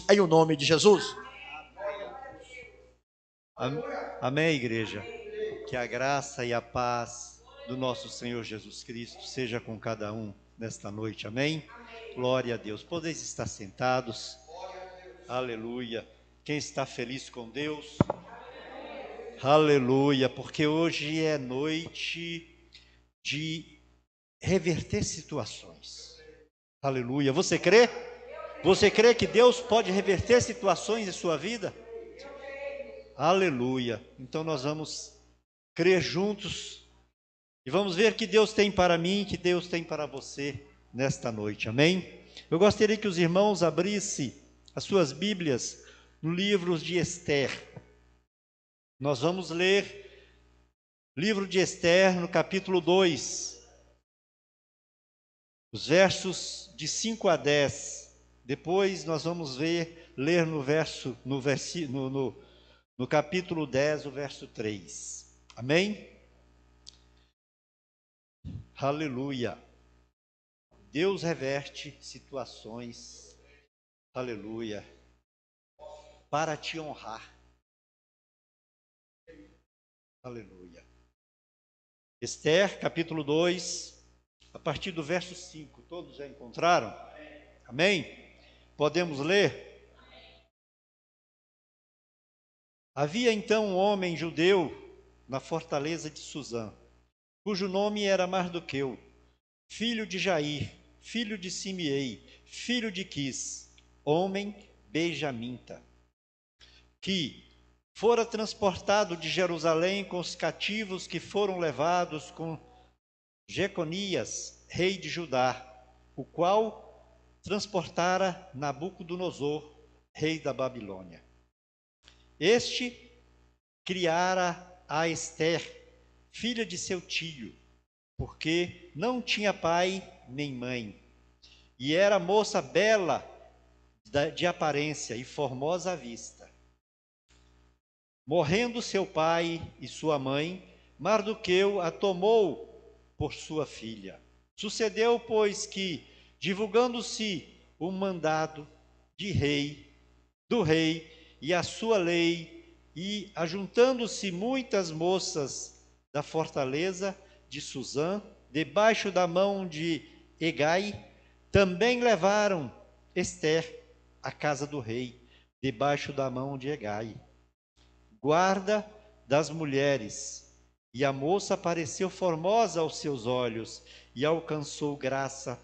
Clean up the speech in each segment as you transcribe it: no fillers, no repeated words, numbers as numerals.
Em o nome de Jesus. Amém, igreja. Que a graça e a paz do nosso Senhor Jesus Cristo seja com cada um nesta noite. Amém? Glória a Deus. Podeis estar sentados. Aleluia. Quem está feliz com Deus? Aleluia, porque hoje é noite de reverter situações. Aleluia. Você crê? Você crê que Deus pode reverter situações em sua vida? Aleluia. Então nós vamos crer juntos e vamos ver que Deus tem para mim, que Deus tem para você nesta noite. Amém? Eu gostaria que os irmãos abrissem as suas Bíblias no livro de Esther. Nós vamos ler livro de Esther no capítulo 2, os versos de 5 a 10. Depois nós vamos ler no capítulo 10, o verso 3. Amém? Aleluia. Deus reverte situações, aleluia, para te honrar. Aleluia. Esther, capítulo 2, a partir do verso 5. Todos já encontraram? Amém? Podemos ler? Havia então um homem judeu na fortaleza de Suzã, cujo nome era Mardoqueu, filho de Jair, filho de Simeei, filho de Quis, homem benjamita, que fora transportado de Jerusalém com os cativos que foram levados com Jeconias, rei de Judá, o qual transportara Nabucodonosor, rei da Babilônia. Este criara a Esther, filha de seu tio, porque não tinha pai nem mãe, e era moça bela de aparência e formosa à vista. Morrendo seu pai e sua mãe, Mardoqueu a tomou por sua filha. Sucedeu, pois, que, divulgando-se o mandado do rei e a sua lei, e ajuntando-se muitas moças da fortaleza de Suzã, debaixo da mão de Hegai, também levaram Esther à casa do rei, debaixo da mão de Hegai, guarda das mulheres. E a moça pareceu formosa aos seus olhos e alcançou graça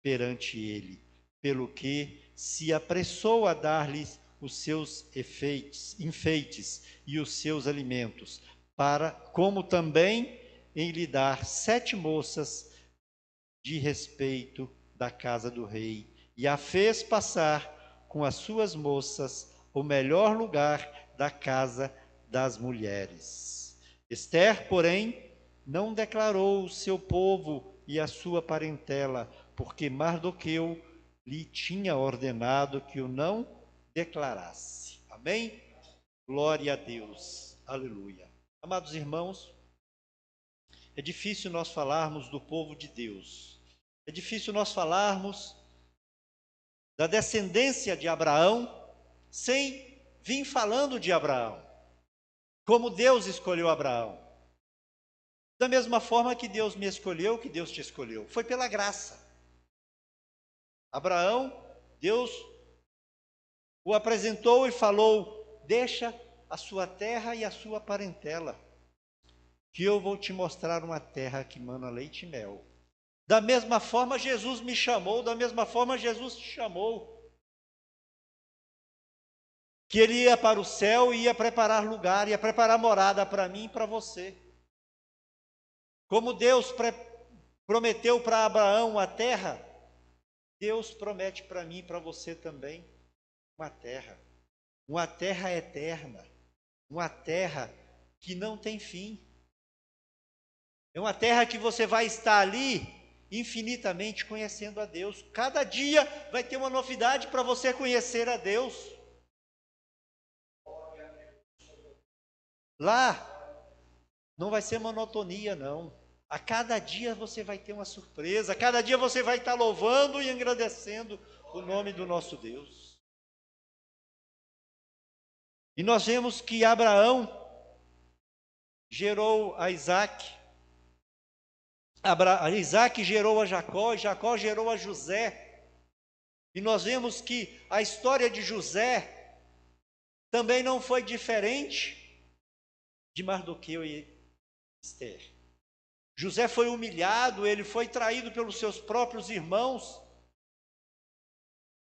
perante ele, pelo que se apressou a dar-lhe os seus enfeites e os seus alimentos, como também em lhe dar 7 moças de respeito da casa do rei, e a fez passar com as suas moças o melhor lugar da casa das mulheres. Esther, porém, não declarou o seu povo e a sua parentela, porque Mardoqueu lhe tinha ordenado que o não declarasse. Amém? Glória a Deus. Aleluia. Amados irmãos, é difícil nós falarmos do povo de Deus. É difícil nós falarmos da descendência de Abraão sem vir falando de Abraão. Como Deus escolheu Abraão. Da mesma forma que Deus me escolheu, que Deus te escolheu. Foi pela graça. Abraão, Deus o apresentou e falou: deixa a sua terra e a sua parentela, que eu vou te mostrar uma terra que mana leite e mel. Da mesma forma Jesus me chamou, da mesma forma Jesus te chamou. Que ele ia para o céu e ia preparar lugar, ia preparar morada para mim e para você. Como Deus prometeu para Abraão a terra, Deus promete para mim e para você também uma terra eterna, uma terra que não tem fim. É uma terra que você vai estar ali infinitamente conhecendo a Deus. Cada dia vai ter uma novidade para você conhecer a Deus. Lá não vai ser monotonia, não. A cada dia você vai ter uma surpresa. A cada dia você vai estar louvando e agradecendo o nome do nosso Deus. E nós vemos que Abraão gerou a Isaac, Isaac gerou a Jacó, e Jacó gerou a José. E nós vemos que a história de José também não foi diferente de Mardoqueu e Esther. José foi humilhado, ele foi traído pelos seus próprios irmãos.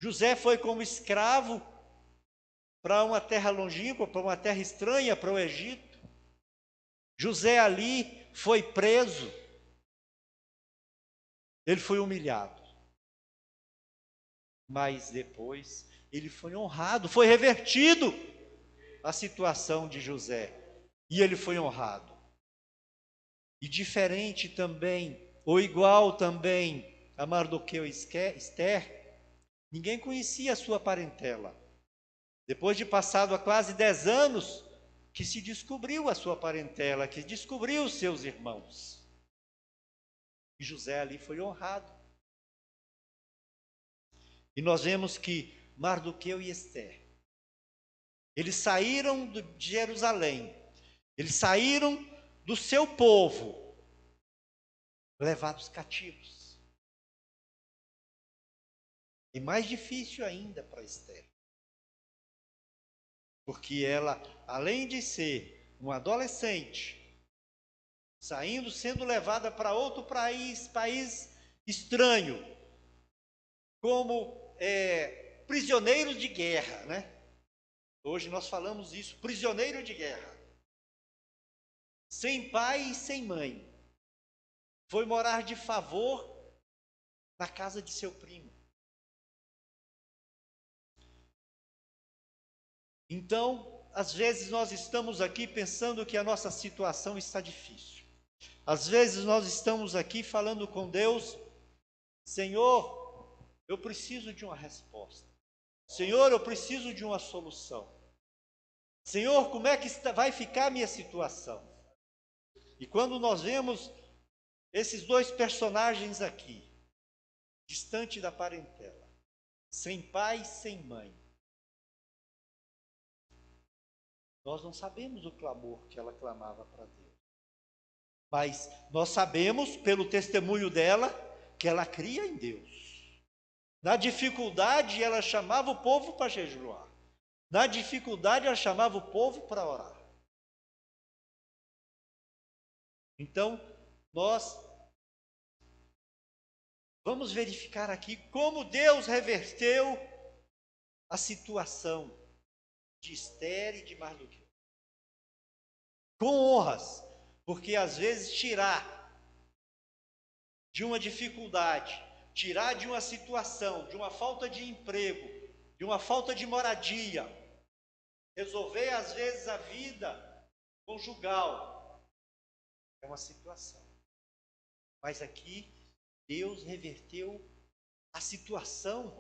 José foi como escravo para uma terra longínqua, para uma terra estranha, para o Egito. José ali foi preso. Ele foi humilhado. Mas depois ele foi honrado, foi revertido a situação de José. E ele foi honrado. E diferente também, ou igual também a Mardoqueu e Esther, ninguém conhecia a sua parentela. Depois de passado há quase 10 anos, que se descobriu a sua parentela, que descobriu os seus irmãos. E José ali foi honrado. E nós vemos que Mardoqueu e Esther, eles saíram de Jerusalém, eles saíram do seu povo, levados cativos. E mais difícil ainda para Esther, porque ela, além de ser uma adolescente, sendo levada para outro país estranho, como prisioneiros de guerra, né? Hoje nós falamos isso, prisioneiro de guerra. Sem pai e sem mãe. Foi morar de favor na casa de seu primo. Então, às vezes nós estamos aqui pensando que a nossa situação está difícil. Às vezes nós estamos aqui falando com Deus: Senhor, eu preciso de uma resposta. Senhor, eu preciso de uma solução. Senhor, como é que vai ficar a minha situação? E quando nós vemos esses dois personagens aqui, distante da parentela, sem pai e sem mãe, nós não sabemos o clamor que ela clamava para Deus. Mas nós sabemos, pelo testemunho dela, que ela cria em Deus. Na dificuldade, ela chamava o povo para jejuar. Na dificuldade, ela chamava o povo para orar. Então, nós vamos verificar aqui como Deus reverteu a situação de Esther e de Mardoqueu. Com honras, porque às vezes tirar de uma dificuldade, tirar de uma situação, de uma falta de emprego, de uma falta de moradia, resolver às vezes a vida conjugal, é uma situação. Mas aqui Deus reverteu a situação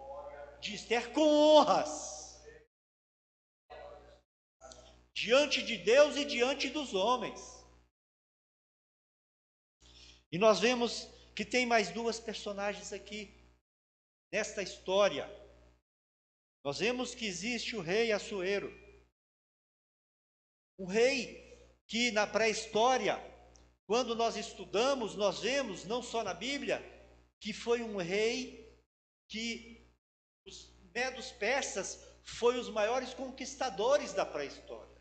de Esther com honras, diante de Deus e diante dos homens. E nós vemos que tem mais duas personagens aqui nesta história. Nós vemos que existe o rei Assuero, um rei que na pré-história, quando nós estudamos, nós vemos, não só na Bíblia, que foi um rei que os medos persas foi os maiores conquistadores da pré-história,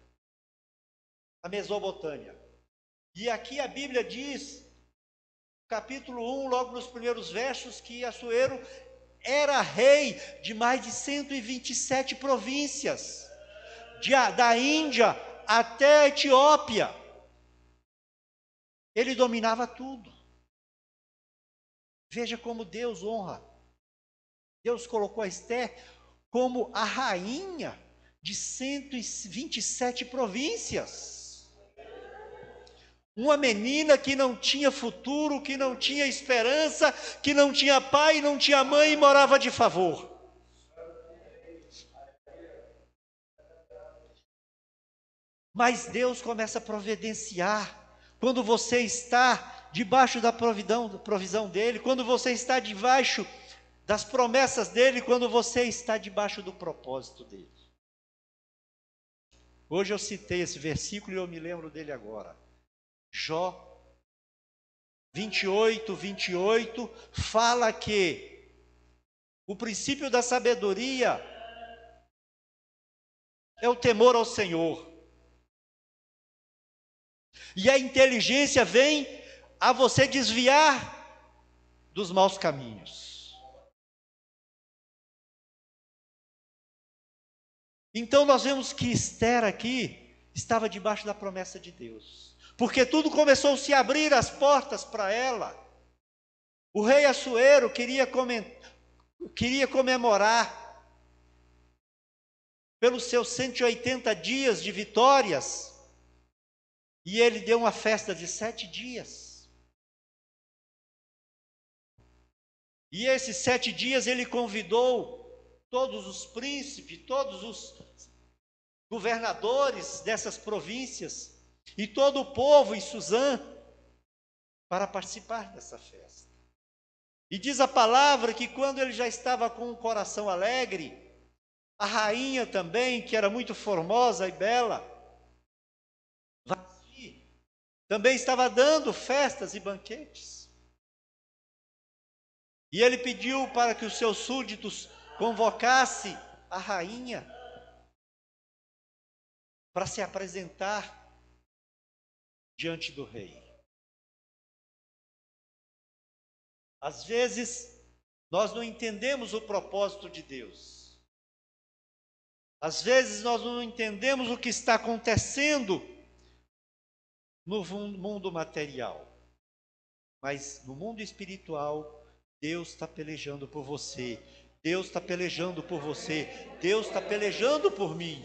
a Mesopotâmia. E aqui a Bíblia diz, capítulo 1, logo nos primeiros versos, que Assuero era rei de mais de 127 províncias, da Índia até a Etiópia. Ele dominava tudo. Veja como Deus honra. Deus colocou a Esther como a rainha de 127 províncias. Uma menina que não tinha futuro, que não tinha esperança, que não tinha pai, não tinha mãe e morava de favor. Mas Deus começa a providenciar quando você está debaixo da provisão dele, quando você está debaixo das promessas dele, quando você está debaixo do propósito dele. Hoje eu citei esse versículo e eu me lembro dele agora. Jó 28 fala que o princípio da sabedoria é o temor ao Senhor. E a inteligência vem a você desviar dos maus caminhos. Então nós vemos que Esther aqui estava debaixo da promessa de Deus. Porque tudo começou a se abrir as portas para ela. O rei Assuero queria comemorar pelos seus 180 dias de vitórias. E ele deu uma festa de 7 dias. E esses 7 dias ele convidou todos os príncipes, todos os governadores dessas províncias e todo o povo em Suzã para participar dessa festa. E diz a palavra que quando ele já estava com o coração alegre, a rainha também, que era muito formosa e bela, Vasti, também estava dando festas e banquetes. E ele pediu para que os seus súditos convocassem a rainha para se apresentar diante do rei. Às vezes, nós não entendemos o propósito de Deus. Às vezes, nós não entendemos o que está acontecendo no mundo material. Mas no mundo espiritual, Deus está pelejando por você. Deus está pelejando por você. Deus está pelejando por mim.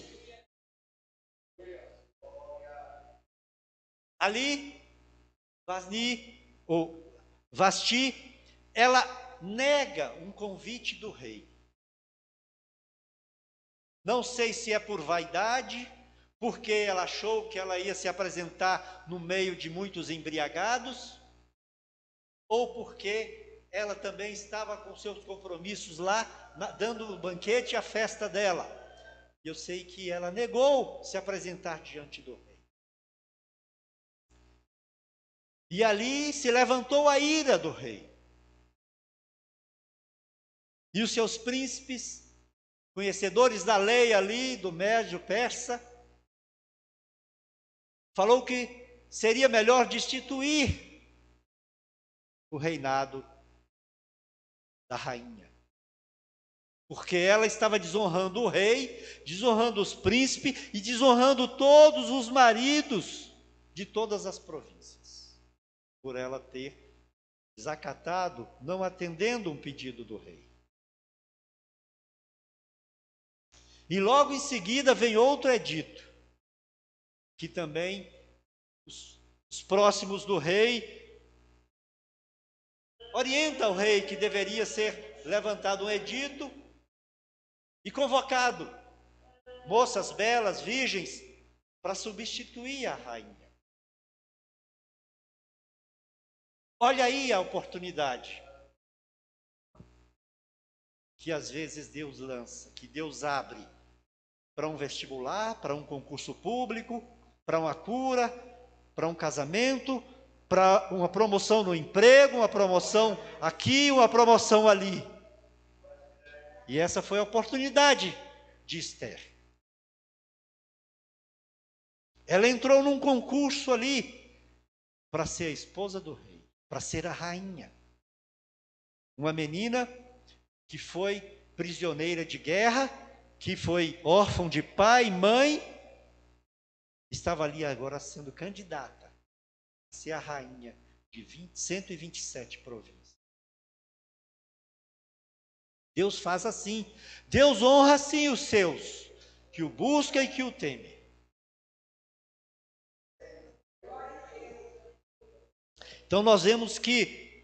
Ali, Vasti, ela nega um convite do rei. Não sei se é por vaidade, porque ela achou que ela ia se apresentar no meio de muitos embriagados, ou porque ela também estava com seus compromissos lá, dando o banquete e a festa dela. Eu sei que ela negou se apresentar diante do rei. E ali se levantou a ira do rei. E os seus príncipes, conhecedores da lei ali, do Médio Persa, falou que seria melhor destituir o reinado da rainha. Porque ela estava desonrando o rei, desonrando os príncipes e desonrando todos os maridos de todas as províncias. Por ela ter desacatado, não atendendo um pedido do rei. E logo em seguida vem outro edito, que também os próximos do rei orienta o rei que deveria ser levantado um edito e convocado moças belas, virgens, para substituir a rainha. Olha aí a oportunidade que às vezes Deus lança, que Deus abre para um vestibular, para um concurso público, para uma cura, para um casamento, para uma promoção no emprego, uma promoção aqui, uma promoção ali. E essa foi a oportunidade de Esther. Ela entrou num concurso ali para ser a esposa do rei, para ser a rainha. Uma menina que foi prisioneira de guerra, que foi órfã de pai e mãe, estava ali agora sendo candidata a ser a rainha de 127 províncias. Deus faz assim. Deus honra assim os seus, que o buscam e que o temem. Então nós vemos que,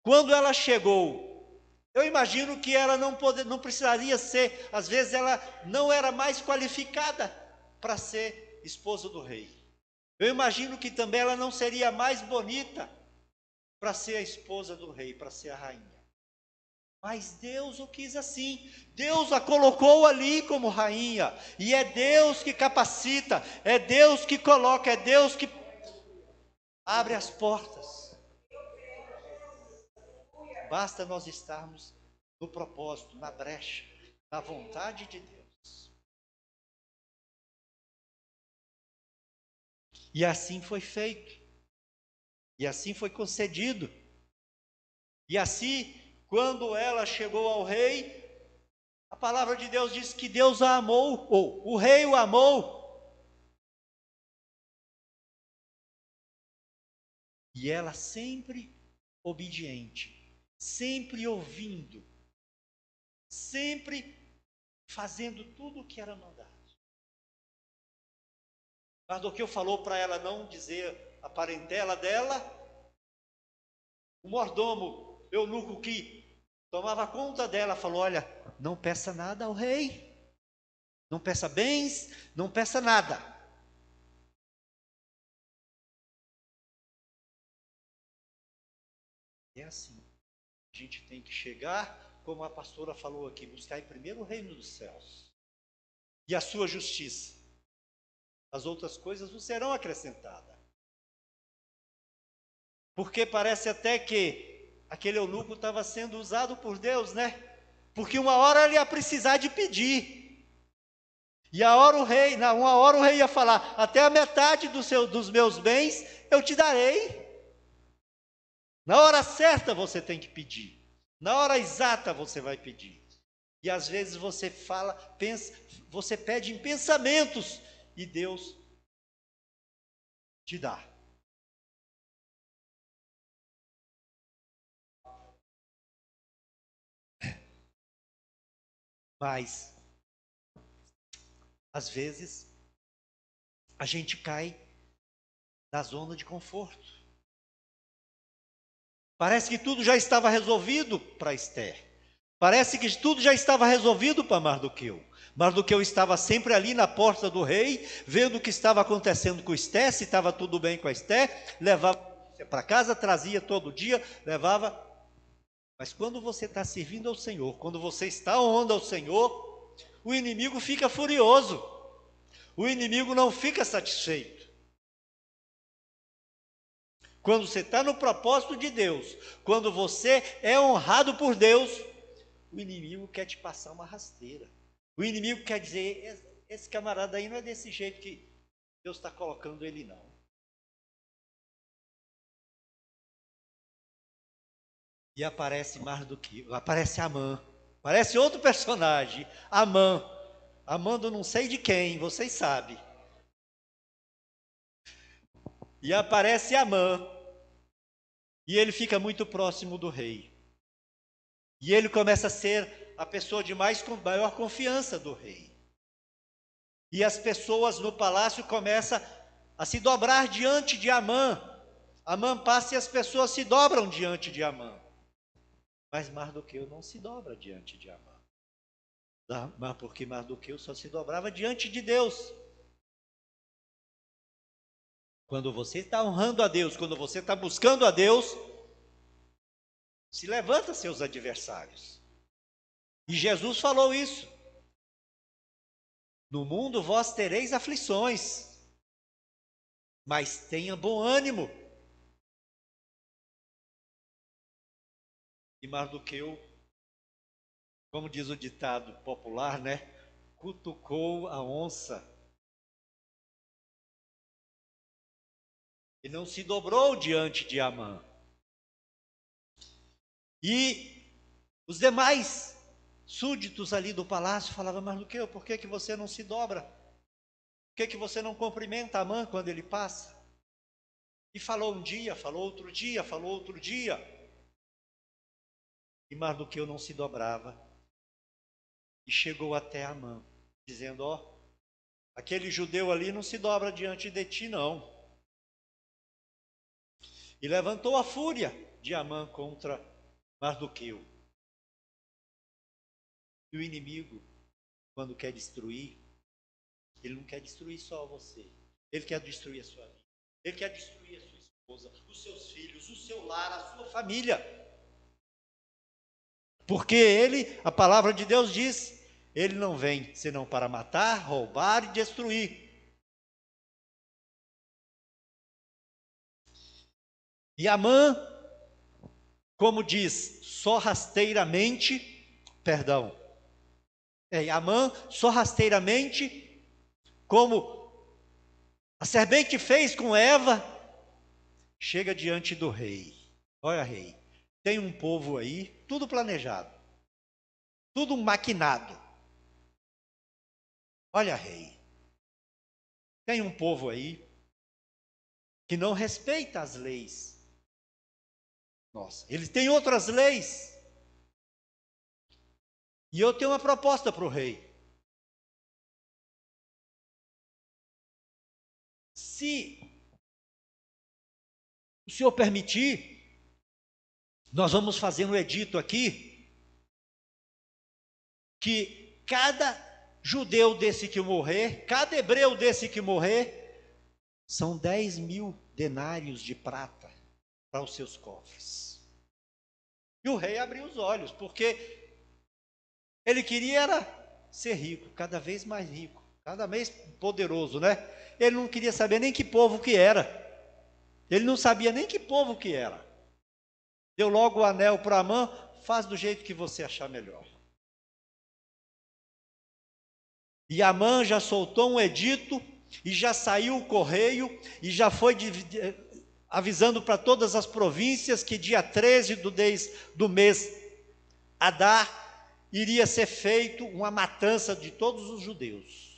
quando ela chegou, eu imagino que ela não precisaria ser, às vezes ela não era mais qualificada para ser esposa do rei. Eu imagino que também ela não seria mais bonita para ser a esposa do rei, para ser a rainha. Mas Deus o quis assim. Deus a colocou ali como rainha. E é Deus que capacita, é Deus que coloca, é Deus que abre as portas. Basta nós estarmos no propósito, na brecha, na vontade de Deus. E assim foi feito. E assim foi concedido. E assim, quando ela chegou ao rei, a palavra de Deus diz que Deus a amou, ou o rei o amou. E ela sempre obediente, sempre ouvindo, sempre fazendo tudo o que era mandado. Mardoqueu falou para ela não dizer a parentela dela. O mordomo, eunuco que tomava conta dela, falou: olha, não peça nada ao rei, não peça bens, não peça nada. É assim, a gente tem que chegar, como a pastora falou aqui, buscar em primeiro o reino dos céus e a sua justiça. As outras coisas não serão acrescentadas. Porque parece até que aquele eunuco estava sendo usado por Deus, né? Porque uma hora ele ia precisar de pedir. E uma hora o rei ia falar: até a metade dos meus bens eu te darei. Na hora certa você tem que pedir. Na hora exata você vai pedir. E às vezes você fala, pensa, você pede em pensamentos e Deus te dá. Mas às vezes a gente cai na zona de conforto. Parece que tudo já estava resolvido para Esther. Parece que tudo já estava resolvido para Mardoqueu. Mardoqueu estava sempre ali na porta do rei, vendo o que estava acontecendo com Esther, se estava tudo bem com a Esther, levava para casa, trazia todo dia, levava. Mas quando você está servindo ao Senhor, quando você está honrando ao Senhor, o inimigo fica furioso. O inimigo não fica satisfeito. Quando você está no propósito de Deus, quando você é honrado por Deus, o inimigo quer te passar uma rasteira. O inimigo quer dizer: esse camarada aí não é desse jeito que Deus está colocando ele, não. E aparece aparece Amã. Aparece outro personagem, Amã. Amã do não sei de quem, vocês sabem. E aparece Amã. E ele fica muito próximo do rei. E ele começa a ser a pessoa de maior confiança do rei. E as pessoas no palácio começam a se dobrar diante de Amã. Amã passa e as pessoas se dobram diante de Amã. Mas Mardoqueu não se dobra diante de Amã. Mas porque Mardoqueu só se dobrava diante de Deus. Quando você está honrando a Deus, quando você está buscando a Deus, se levanta seus adversários. E Jesus falou isso. No mundo vós tereis aflições, mas tenha bom ânimo. E Mardoqueu, como diz o ditado popular, né? Cutucou a onça. E não se dobrou diante de Amã. E os demais súditos ali do palácio falavam: Mardoqueu, por que você não se dobra? Por que você não cumprimenta Amã quando ele passa? E falou um dia, falou outro dia, falou outro dia. E Mardoqueu não se dobrava. E chegou até Amã, dizendo: ó, aquele judeu ali não se dobra diante de ti, não. E levantou a fúria de Amã contra Mardoqueu. E o inimigo, quando quer destruir, ele não quer destruir só você. Ele quer destruir a sua vida. Ele quer destruir a sua esposa, os seus filhos, o seu lar, a sua família. Porque ele, a palavra de Deus diz, ele não vem senão para matar, roubar e destruir. E Amã, como diz, Amã, sorrateiramente, como a serpente fez com Eva, chega diante do rei. Olha, rei, tem um povo aí, tudo planejado, tudo maquinado. Olha, rei, tem um povo aí que não respeita as leis. Nossa, eles têm outras leis. E eu tenho uma proposta para o rei. Se o senhor permitir, nós vamos fazer um edito aqui, que cada judeu desse que morrer, cada hebreu desse que morrer, são 10.000 denários de prata para os seus cofres. E o rei abriu os olhos, porque ele queria era ser rico, cada vez mais rico, cada vez poderoso, né? Ele não queria saber nem que povo que era. Ele não sabia nem que povo que era. Deu logo o anel para Amã, faz do jeito que você achar melhor. E Amã já soltou um edito, e já saiu o correio, e já foi avisando para todas as províncias que dia 13 do mês Adar iria ser feito uma matança de todos os judeus.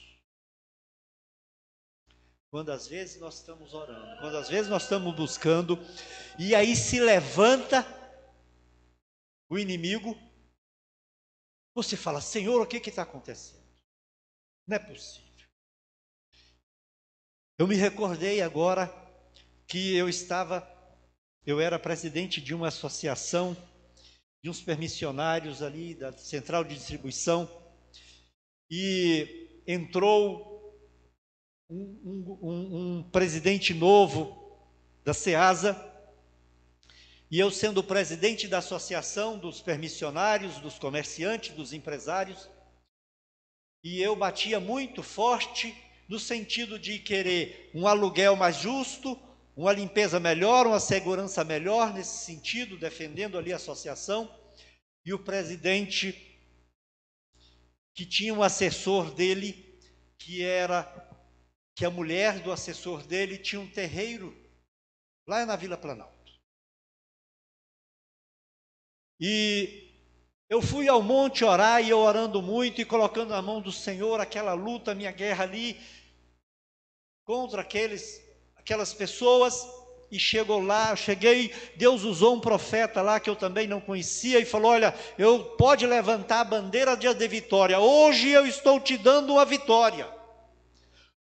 Quando às vezes nós estamos orando, quando às vezes nós estamos buscando, e aí se levanta o inimigo, você fala: Senhor, o que está acontecendo? Não é possível. Eu me recordei agora que eu era presidente de uma associação de uns permissionários ali da central de distribuição, e entrou um presidente novo da SEASA, e eu, sendo o presidente da associação dos permissionários, dos comerciantes, dos empresários, e eu batia muito forte no sentido de querer um aluguel mais justo, uma limpeza melhor, uma segurança melhor, nesse sentido, defendendo ali a associação. E o presidente, que tinha um assessor dele, que a mulher do assessor dele tinha um terreiro lá na Vila Planalto. E eu fui ao monte orar, e eu orando muito e colocando na mão do Senhor aquela luta, minha guerra ali, contra aquelas pessoas. E cheguei, Deus usou um profeta lá que eu também não conhecia e falou: olha, pode levantar a bandeira de vitória, hoje eu estou te dando uma vitória,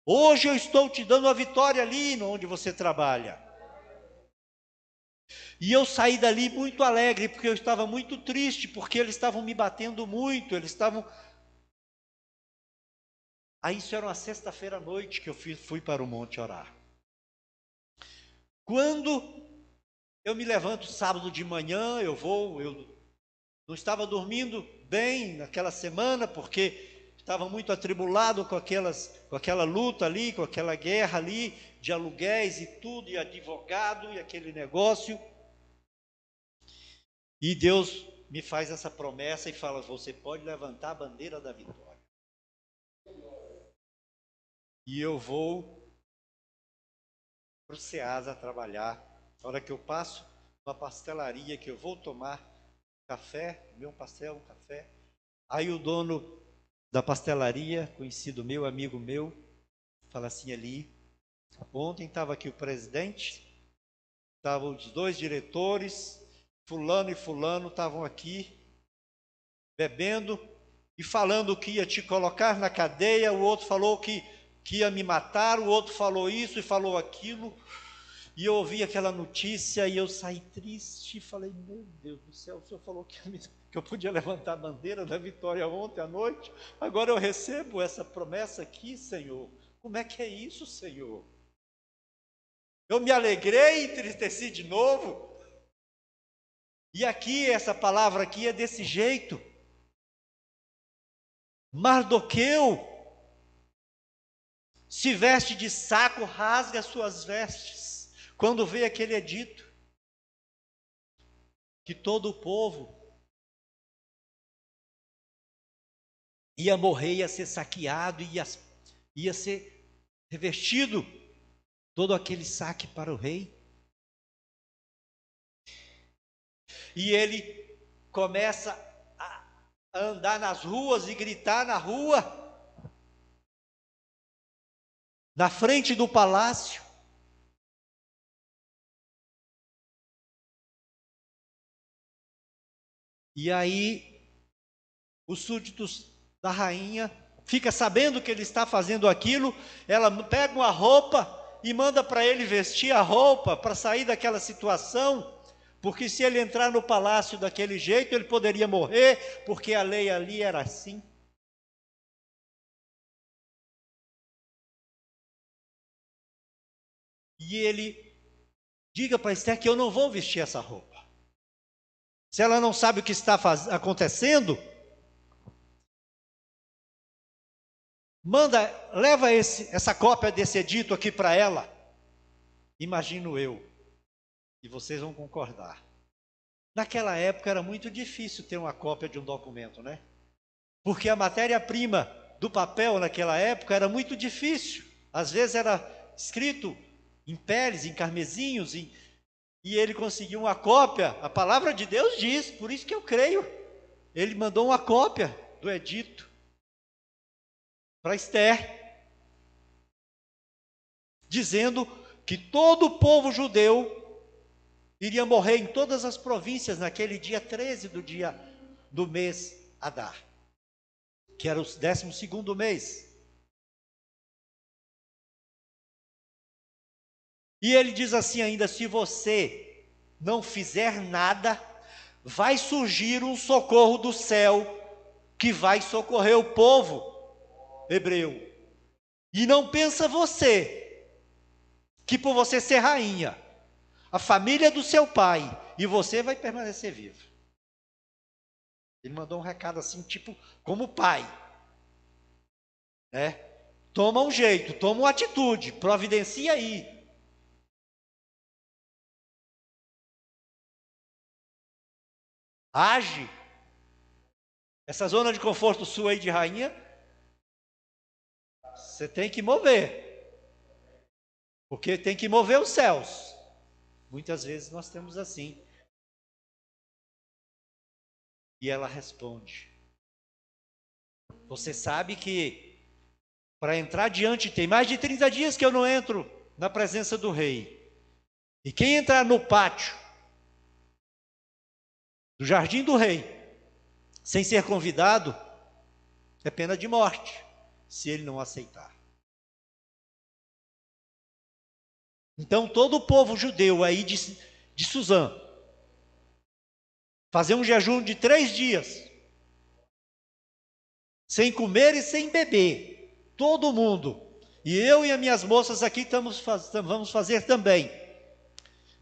hoje eu estou te dando uma vitória ali onde você trabalha. E eu saí dali muito alegre, porque eu estava muito triste, porque eles estavam me batendo muito, Aí isso era uma sexta-feira à noite que eu fui para o monte orar. Quando eu me levanto sábado de manhã, eu não estava dormindo bem naquela semana, porque estava muito atribulado com aquela luta ali, com aquela guerra ali, de aluguéis e tudo, e advogado, e aquele negócio. E Deus me faz essa promessa e fala: você pode levantar a bandeira da vitória. E eu vou para o SEASA trabalhar. Na hora que eu passo uma pastelaria, que eu vou tomar café, meu pastel, um café. Aí o dono da pastelaria, conhecido meu, amigo meu, fala assim ali: ontem estava aqui o presidente, estavam os dois diretores, fulano e fulano estavam aqui bebendo e falando que ia te colocar na cadeia, o outro falou que ia me matar, o outro falou isso e falou aquilo. E eu ouvi aquela notícia e eu saí triste e falei: meu Deus do céu, o senhor falou que eu podia levantar a bandeira da vitória ontem à noite, agora eu recebo essa promessa aqui, Senhor. Como é que é isso, Senhor? Eu me alegrei e entristeci de novo. E aqui, essa palavra aqui é desse jeito. Mardoqueu se veste de saco, rasga suas vestes, quando vê aquele edito, que todo o povo ia morrer, ia ser saqueado, ia ser revestido todo aquele saque para o rei. E ele começa a andar nas ruas e gritar na rua, na frente do palácio. E aí, os súditos da rainha fica sabendo que ele está fazendo aquilo, ela pega uma roupa e manda para ele vestir a roupa para sair daquela situação, porque se ele entrar no palácio daquele jeito, ele poderia morrer, porque a lei ali era assim. E ele diga para Esther que eu não vou vestir essa roupa. Se ela não sabe o que está acontecendo, leva essa cópia desse edito aqui para ela. Imagino eu, e vocês vão concordar. Naquela época era muito difícil ter uma cópia de um documento, né? Porque a matéria-prima do papel naquela época era muito difícil. Às vezes era escrito em peles, em carmesinhos, e ele conseguiu uma cópia. A palavra de Deus diz, por isso que eu creio. Ele mandou uma cópia do edito para Esther, dizendo que todo o povo judeu iria morrer em todas as províncias naquele dia 13 do mês Adar, que era o 12º mês. E ele diz assim ainda: se você não fizer nada, vai surgir um socorro do céu, que vai socorrer o povo hebreu. E não pensa você, que por você ser rainha, a família do seu pai e você vai permanecer vivo. Ele mandou um recado assim, tipo, como pai, né? Toma um jeito, toma uma atitude, providencia aí. Age. Essa zona de conforto sua aí de rainha, você tem que mover. Porque tem que mover os céus. Muitas vezes nós temos assim. E ela responde: você sabe que para entrar diante, tem mais de 30 dias que eu não entro na presença do rei. E quem entrar no pátio do jardim do rei, sem ser convidado, é pena de morte, se ele não aceitar. Então todo o povo judeu aí de Suzã, fazer um jejum de 3 dias, sem comer e sem beber, todo mundo. E eu e as minhas moças aqui vamos fazer também,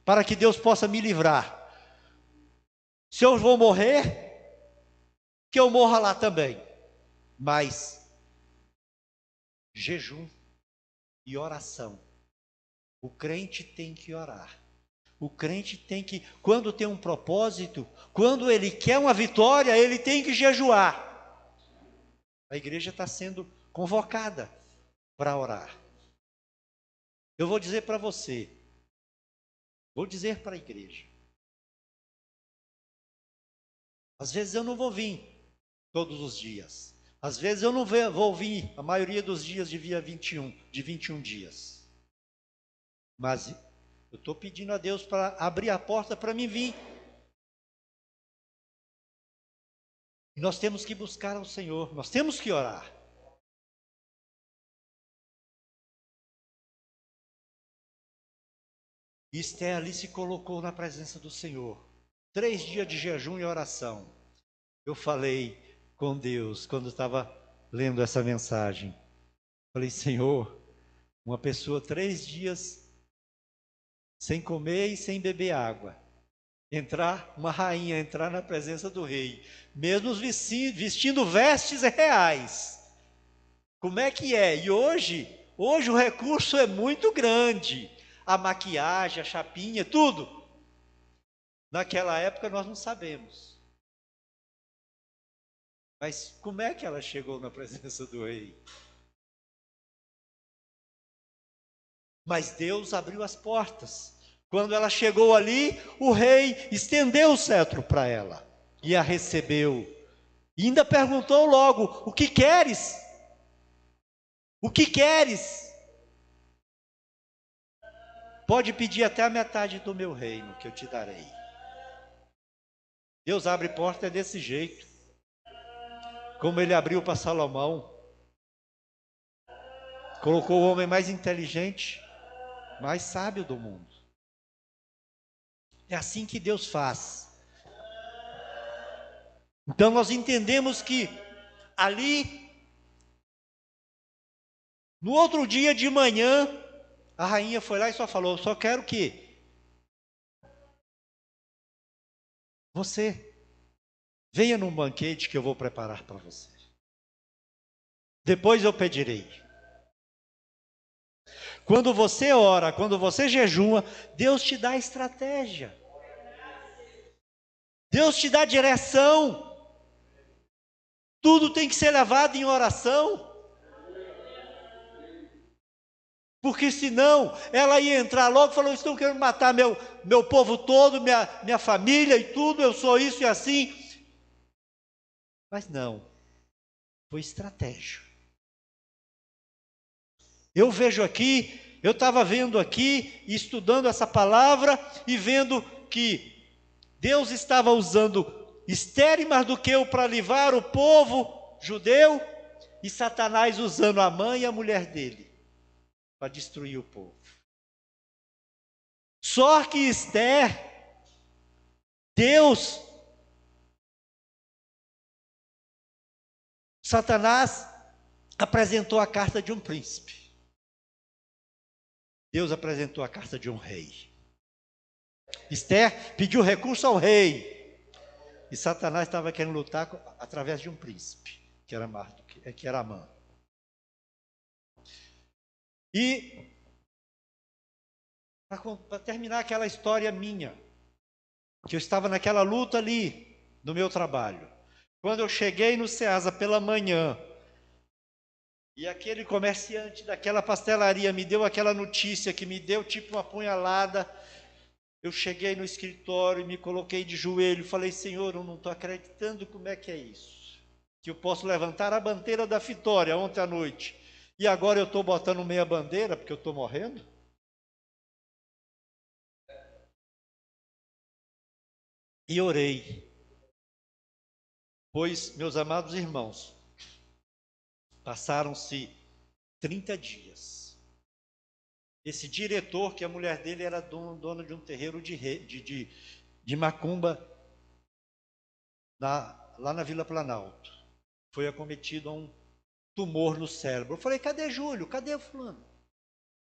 para que Deus possa me livrar. Se eu vou morrer, que eu morra lá também. Mas jejum e oração. O crente tem que orar. O crente tem que, quando tem um propósito, quando ele quer uma vitória, ele tem que jejuar. A igreja está sendo convocada para orar. Eu vou dizer para você, vou dizer para a igreja. Às vezes eu não vou vir todos os dias. Às vezes eu não vou vir a maioria dos dias de 21 dias. Mas eu estou pedindo a Deus para abrir a porta para mim vir. E nós temos que buscar ao Senhor, nós temos que orar. E Esther ali se colocou na presença do Senhor. 3 dias de jejum e oração. Eu falei com Deus quando estava lendo essa mensagem. Falei: Senhor, uma pessoa 3 dias sem comer e sem beber água. uma rainha entrar na presença do rei, mesmo vestindo vestes reais. Como é que é? E hoje o recurso é muito grande. A maquiagem, a chapinha, tudo. Naquela época nós não sabemos. Mas como é que ela chegou na presença do rei? Mas Deus abriu as portas. Quando ela chegou ali, o rei estendeu o cetro para ela e a recebeu. E ainda perguntou logo: o que queres? O que queres? Pode pedir até a metade do meu reino que eu te darei. Deus abre porta desse jeito. Como ele abriu para Salomão. Colocou o homem mais inteligente, mais sábio do mundo. É assim que Deus faz. Então nós entendemos que ali, no outro dia de manhã, a rainha foi lá e só falou: só quero que você venha num banquete que eu vou preparar para você. Depois eu pedirei. Quando você ora, quando você jejua, Deus te dá estratégia. Deus te dá direção. Tudo tem que ser levado em oração. Porque senão ela ia entrar logo e falou: estão querendo matar meu povo todo, minha família e tudo, eu sou isso e assim. Mas não, foi estratégia. Eu vejo aqui, eu estava vendo aqui, estudando essa palavra e vendo que Deus estava usando Esther e Mardoqueu para livrar o povo judeu e Satanás usando a mãe e a mulher dele para destruir o povo. Só que Esther, Deus, Satanás apresentou a carta de um príncipe. Deus apresentou a carta de um rei. Esther pediu recurso ao rei. E Satanás estava querendo lutar através de um príncipe, que era Amã. E, para terminar aquela história minha, que eu estava naquela luta ali, no meu trabalho. Quando eu cheguei no Ceasa pela manhã, e aquele comerciante daquela pastelaria me deu aquela notícia, que me deu tipo uma punhalada, eu cheguei no escritório e me coloquei de joelho, falei: Senhor, eu não estou acreditando como é que é isso. Que eu posso levantar a bandeira da vitória ontem à noite, e agora eu estou botando meia bandeira, porque eu estou morrendo? E orei. Pois, meus amados irmãos, passaram-se 30 dias. Esse diretor, que a mulher dele era dona de um terreiro de macumba, lá na Vila Planalto, foi acometido a um tumor no cérebro. Eu falei: cadê Júlio? Cadê o fulano?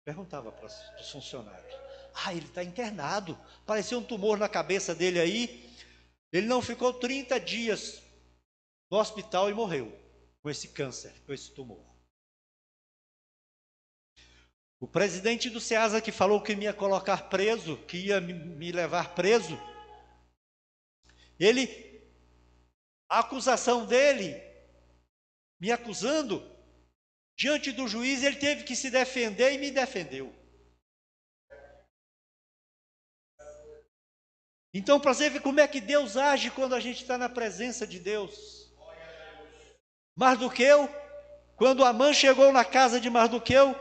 Perguntava para os funcionários. Ele está internado. Parecia um tumor na cabeça dele aí. Ele não ficou 30 dias no hospital e morreu com esse câncer, com esse tumor. O presidente do Ceasa, que falou que me ia colocar preso, que ia me levar preso, a acusação dele, me acusando, diante do juiz, ele teve que se defender e me defendeu. Então, para você ver como é que Deus age quando a gente está na presença de Deus. Mardoqueu, quando Amã chegou na casa de Mardoqueu,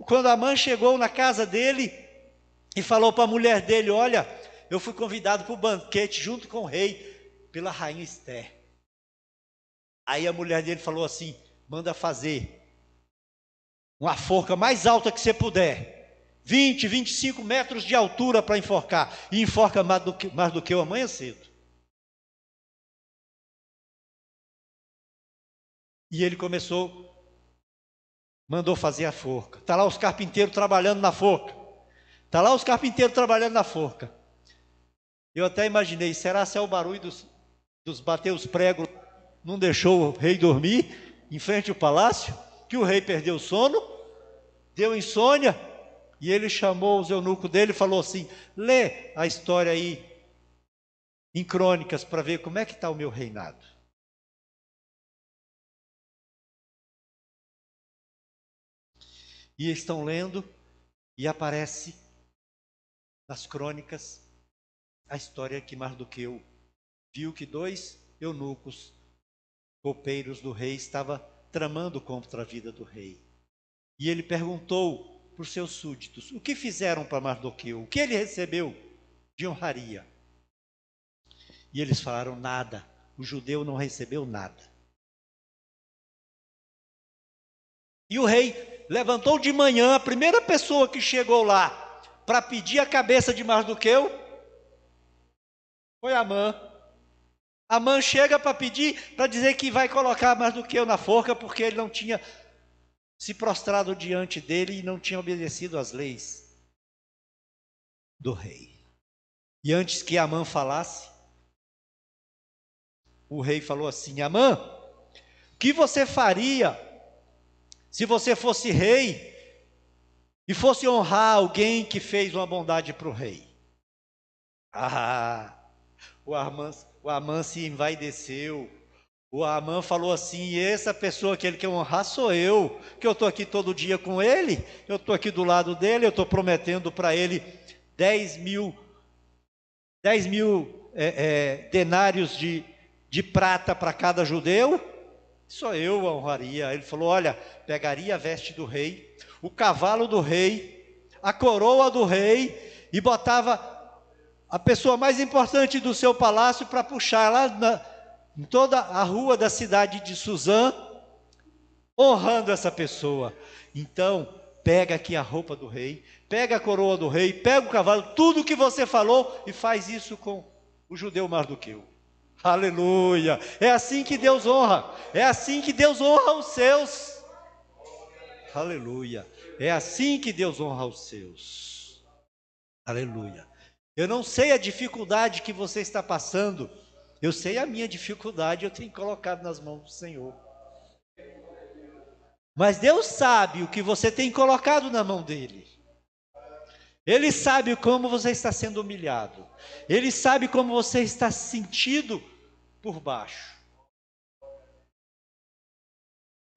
quando Amã chegou na casa dele e falou para a mulher dele: olha, eu fui convidado para o banquete junto com o rei, pela rainha Esther. Aí a mulher dele falou assim: manda fazer uma forca mais alta que você puder, 20, 25 metros de altura para enforcar, e enforca Mardoqueu amanhã cedo. E ele mandou fazer a forca. Está lá os carpinteiros trabalhando na forca. Eu até imaginei, será se é o barulho dos bater os pregos não deixou o rei dormir em frente ao palácio? Que o rei perdeu o sono, deu insônia, e ele chamou os eunucos dele e falou assim: lê a história aí em Crônicas para ver como é que está o meu reinado. E estão lendo, e aparece nas Crônicas a história que Mardoqueu viu que 2 eunucos, copeiros do rei, estavam tramando contra a vida do rei. E ele perguntou para os seus súditos: o que fizeram para Mardoqueu? O que ele recebeu de honraria? E eles falaram: nada. O judeu não recebeu nada. E o rei levantou de manhã, a primeira pessoa que chegou lá para pedir a cabeça de Mardoqueu foi Amã. Amã chega para pedir, para dizer que vai colocar Mardoqueu na forca, porque ele não tinha se prostrado diante dele e não tinha obedecido às leis do rei. E antes que Amã falasse, o rei falou assim: Amã, o que você faria se você fosse rei e fosse honrar alguém que fez uma bondade para o rei? O Amã se envaideceu. O Amã falou assim: e essa pessoa que ele quer honrar sou eu, que eu estou aqui todo dia com ele, eu estou aqui do lado dele, eu estou prometendo para ele 10 mil denários de prata para cada judeu, só eu a honraria. Ele falou: olha, pegaria a veste do rei, o cavalo do rei, a coroa do rei, e botava a pessoa mais importante do seu palácio para puxar lá em toda a rua da cidade de Suzã, honrando essa pessoa. Então, pega aqui a roupa do rei, pega a coroa do rei, pega o cavalo, tudo que você falou, e faz isso com o judeu Mardoqueu. Aleluia! É assim que Deus honra, é assim que Deus honra os seus. Aleluia! É assim que Deus honra os seus. Aleluia! Eu não sei a dificuldade que você está passando, eu sei a minha dificuldade, eu tenho colocado nas mãos do Senhor. Mas Deus sabe o que você tem colocado na mão dele. Ele sabe como você está sendo humilhado. Ele sabe como você está sentindo por baixo.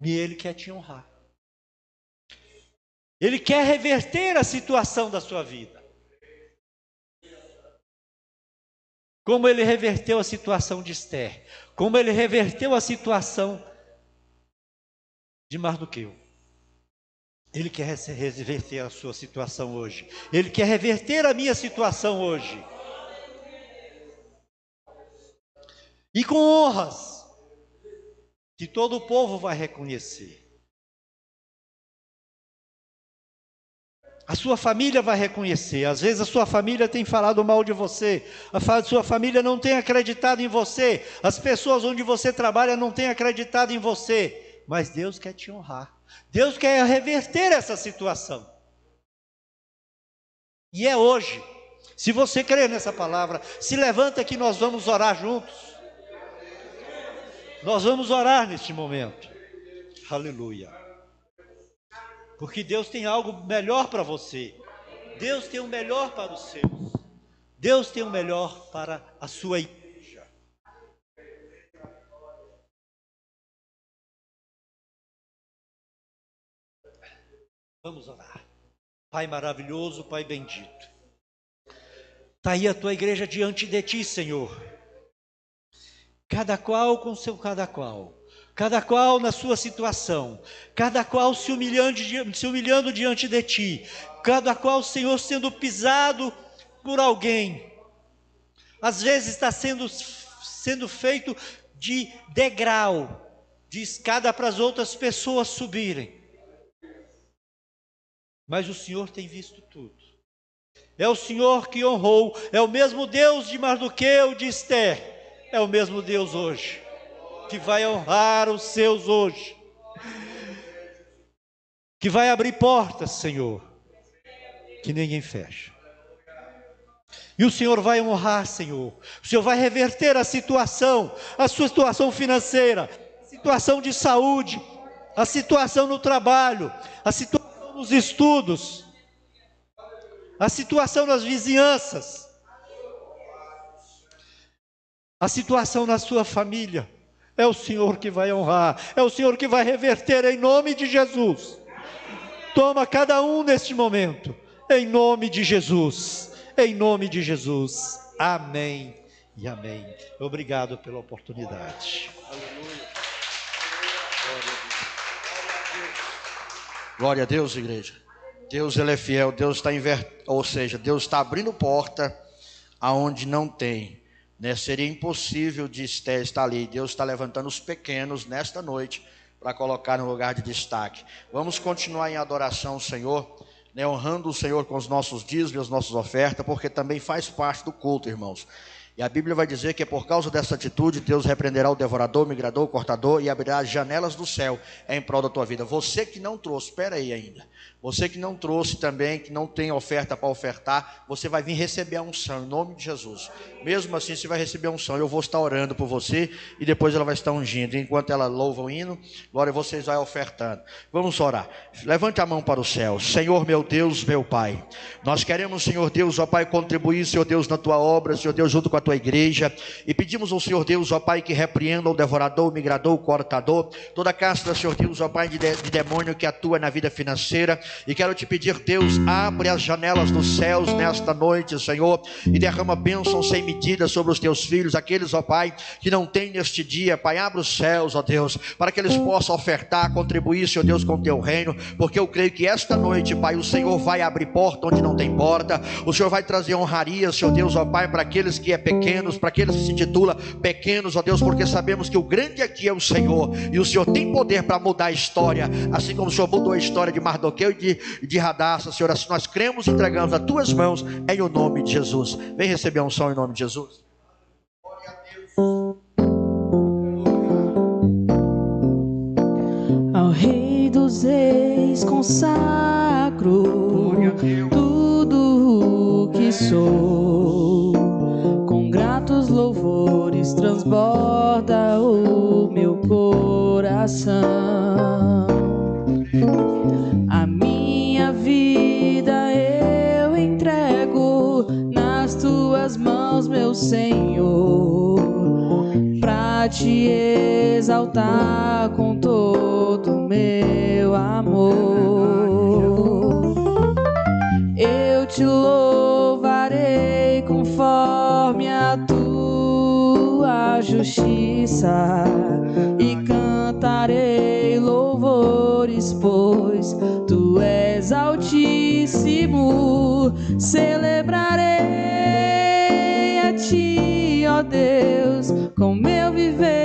E ele quer te honrar. Ele quer reverter a situação da sua vida. Como ele reverteu a situação de Esther. Como ele reverteu a situação de Mardoqueu. Ele quer reverter a sua situação hoje. Ele quer reverter a minha situação hoje. E com honras, que todo o povo vai reconhecer. A sua família vai reconhecer. Às vezes a sua família tem falado mal de você. A sua família não tem acreditado em você. As pessoas onde você trabalha não têm acreditado em você. Mas Deus quer te honrar. Deus quer reverter essa situação. E é hoje. Se você crer nessa palavra, se levanta que nós vamos orar juntos. Nós vamos orar neste momento. Aleluia. Porque Deus tem algo melhor para você. Deus tem o melhor para os seus. Deus tem o melhor para a sua igreja. Vamos orar. Pai maravilhoso, Pai bendito. Está aí a tua igreja diante de ti, Senhor. Cada qual com seu cada qual. Cada qual na sua situação, cada qual se humilhando diante de ti, cada qual, Senhor, sendo pisado por alguém. Às vezes está sendo feito de degrau, de escada para as outras pessoas subirem. Mas o Senhor tem visto tudo. É o Senhor que honrou, é o mesmo Deus de Mardoqueu, de Esther, é o mesmo Deus hoje, que vai honrar os seus hoje, que vai abrir portas, Senhor, que ninguém fecha. E o Senhor vai honrar, Senhor. O Senhor vai reverter a sua situação financeira, a situação de saúde, a situação no trabalho, a situação nos estudos, a situação nas vizinhanças, a situação na sua família. É o Senhor que vai honrar, é o Senhor que vai reverter em nome de Jesus. Toma cada um neste momento, em nome de Jesus, em nome de Jesus. Amém e amém. Obrigado pela oportunidade. Glória a Deus, igreja. Deus, Ele é fiel. Deus está Deus está abrindo porta aonde não tem, né? Seria impossível de Esté estar ali. Deus está levantando os pequenos nesta noite para colocar no lugar de destaque. Vamos continuar em adoração ao Senhor, né? Honrando o Senhor com os nossos dízimos, as nossas ofertas, porque também faz parte do culto, irmãos. E a Bíblia vai dizer que é por causa dessa atitude, Deus repreenderá o devorador, o migrador, o cortador e abrirá as janelas do céu em prol da tua vida. Você que não trouxe, espera aí ainda. Você que não trouxe também, que não tem oferta para ofertar, você vai vir receber a unção em nome de Jesus. Mesmo assim, você vai receber a unção. Eu vou estar orando por você e depois ela vai estar ungindo. Enquanto ela louva o hino, glória, vocês vão ofertando. Vamos orar. Levante a mão para o céu. Senhor meu Deus, meu Pai, nós queremos, Senhor Deus, ó Pai, contribuir, Senhor Deus, na tua obra, Senhor Deus, junto com a tua igreja, e pedimos ao Senhor Deus, ó Pai, que repreenda o devorador, o migrador, o cortador, toda casta, Senhor Deus, ó Pai, de demônio que atua na vida financeira. E quero te pedir, Deus, abre as janelas dos céus nesta noite, Senhor, e derrama bênção sem medida sobre os teus filhos, aqueles, ó Pai, que não têm neste dia. Pai, abre os céus, ó Deus, para que eles possam ofertar, contribuir, Senhor Deus, com o teu reino, porque eu creio que esta noite, Pai, o Senhor vai abrir porta onde não tem porta, o Senhor vai trazer honraria, Senhor Deus, ó Pai, para aqueles que é pequenos, para aqueles que se intitulam pequenos, ó Deus, porque sabemos que o grande aqui é o Senhor, e o Senhor tem poder para mudar a história, assim como o Senhor mudou a história de Mardoqueu e de Radassa, Senhor. Assim nós cremos e entregamos nas tuas mãos, em o nome de Jesus. Vem receber a unção em nome de Jesus. Glória a Deus. Ao Rei dos Reis consagro tudo o que sou, com gratos louvores transborda o meu coração. A minha vida eu entrego nas tuas mãos, meu Senhor, pra te exaltar com todo o meu amor. Eu te louvarei conforme a tua justiça e cantarei louvores, pois tu és altíssimo. Celebrarei a ti, ó Deus, com meu viver.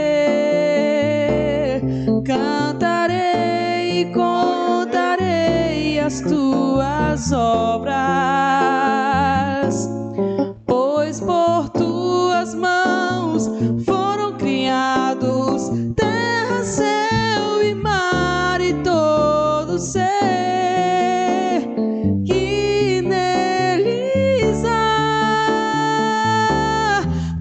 Cantarei e contarei as tuas obras, pois por tuas mãos foram criados terra, céu e mar e todo ser que neles há.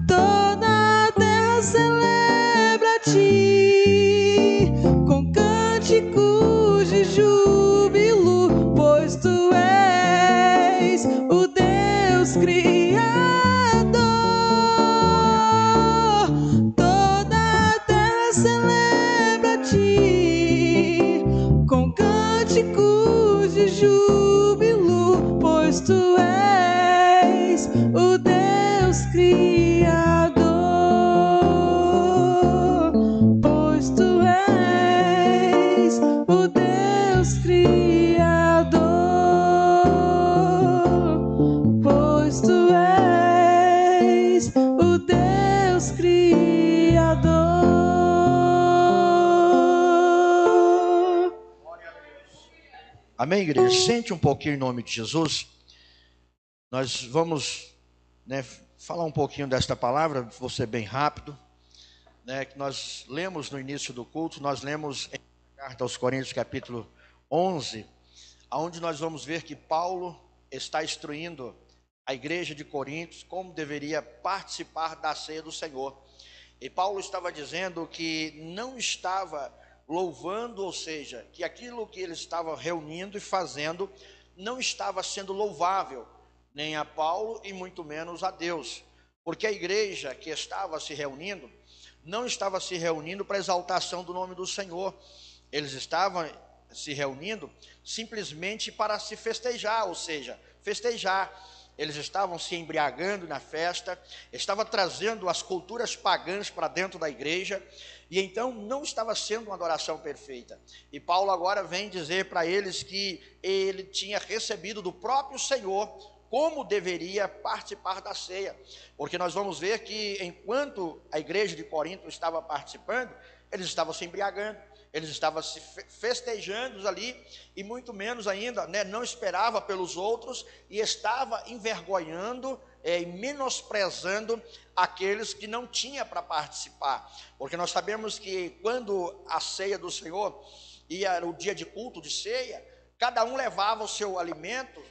Toda a terra celebra a ti com cânticos de júbilo, pois tu és o Deus Criador. Toda a terra celebra a ti com cânticos de júbilo, pois tu és o Deus Criador. Pois tu és o Deus Criador. Pois tu és o Deus Criador. Amém, igreja? Sente um pouquinho em nome de Jesus. Nós vamos, né, falar um pouquinho desta palavra, vou ser bem rápido, né, que nós lemos no início do culto. Nós lemos em Carta aos Coríntios, capítulo 11, onde nós vamos ver que Paulo está instruindo a igreja de Corinto como deveria participar da ceia do Senhor. E Paulo estava dizendo que não estava louvando, ou seja, que aquilo que ele estava reunindo e fazendo não estava sendo louvável, nem a Paulo e muito menos a Deus, porque a igreja que estava se reunindo, não estava se reunindo para exaltação do nome do Senhor, eles estavam se reunindo simplesmente para se festejar, ou seja, festejar. Eles estavam se embriagando na festa, estavam trazendo as culturas pagãs para dentro da igreja, e então não estava sendo uma adoração perfeita. E Paulo agora vem dizer para eles que ele tinha recebido do próprio Senhor como deveria participar da ceia, porque nós vamos ver que enquanto a igreja de Corinto estava participando, eles estavam se embriagando, eles estavam se festejando ali, e muito menos ainda, não esperava pelos outros, e estava envergonhando e menosprezando aqueles que não tinham para participar, porque nós sabemos que quando a ceia do Senhor ia o dia de culto de ceia, cada um levava o seu alimento,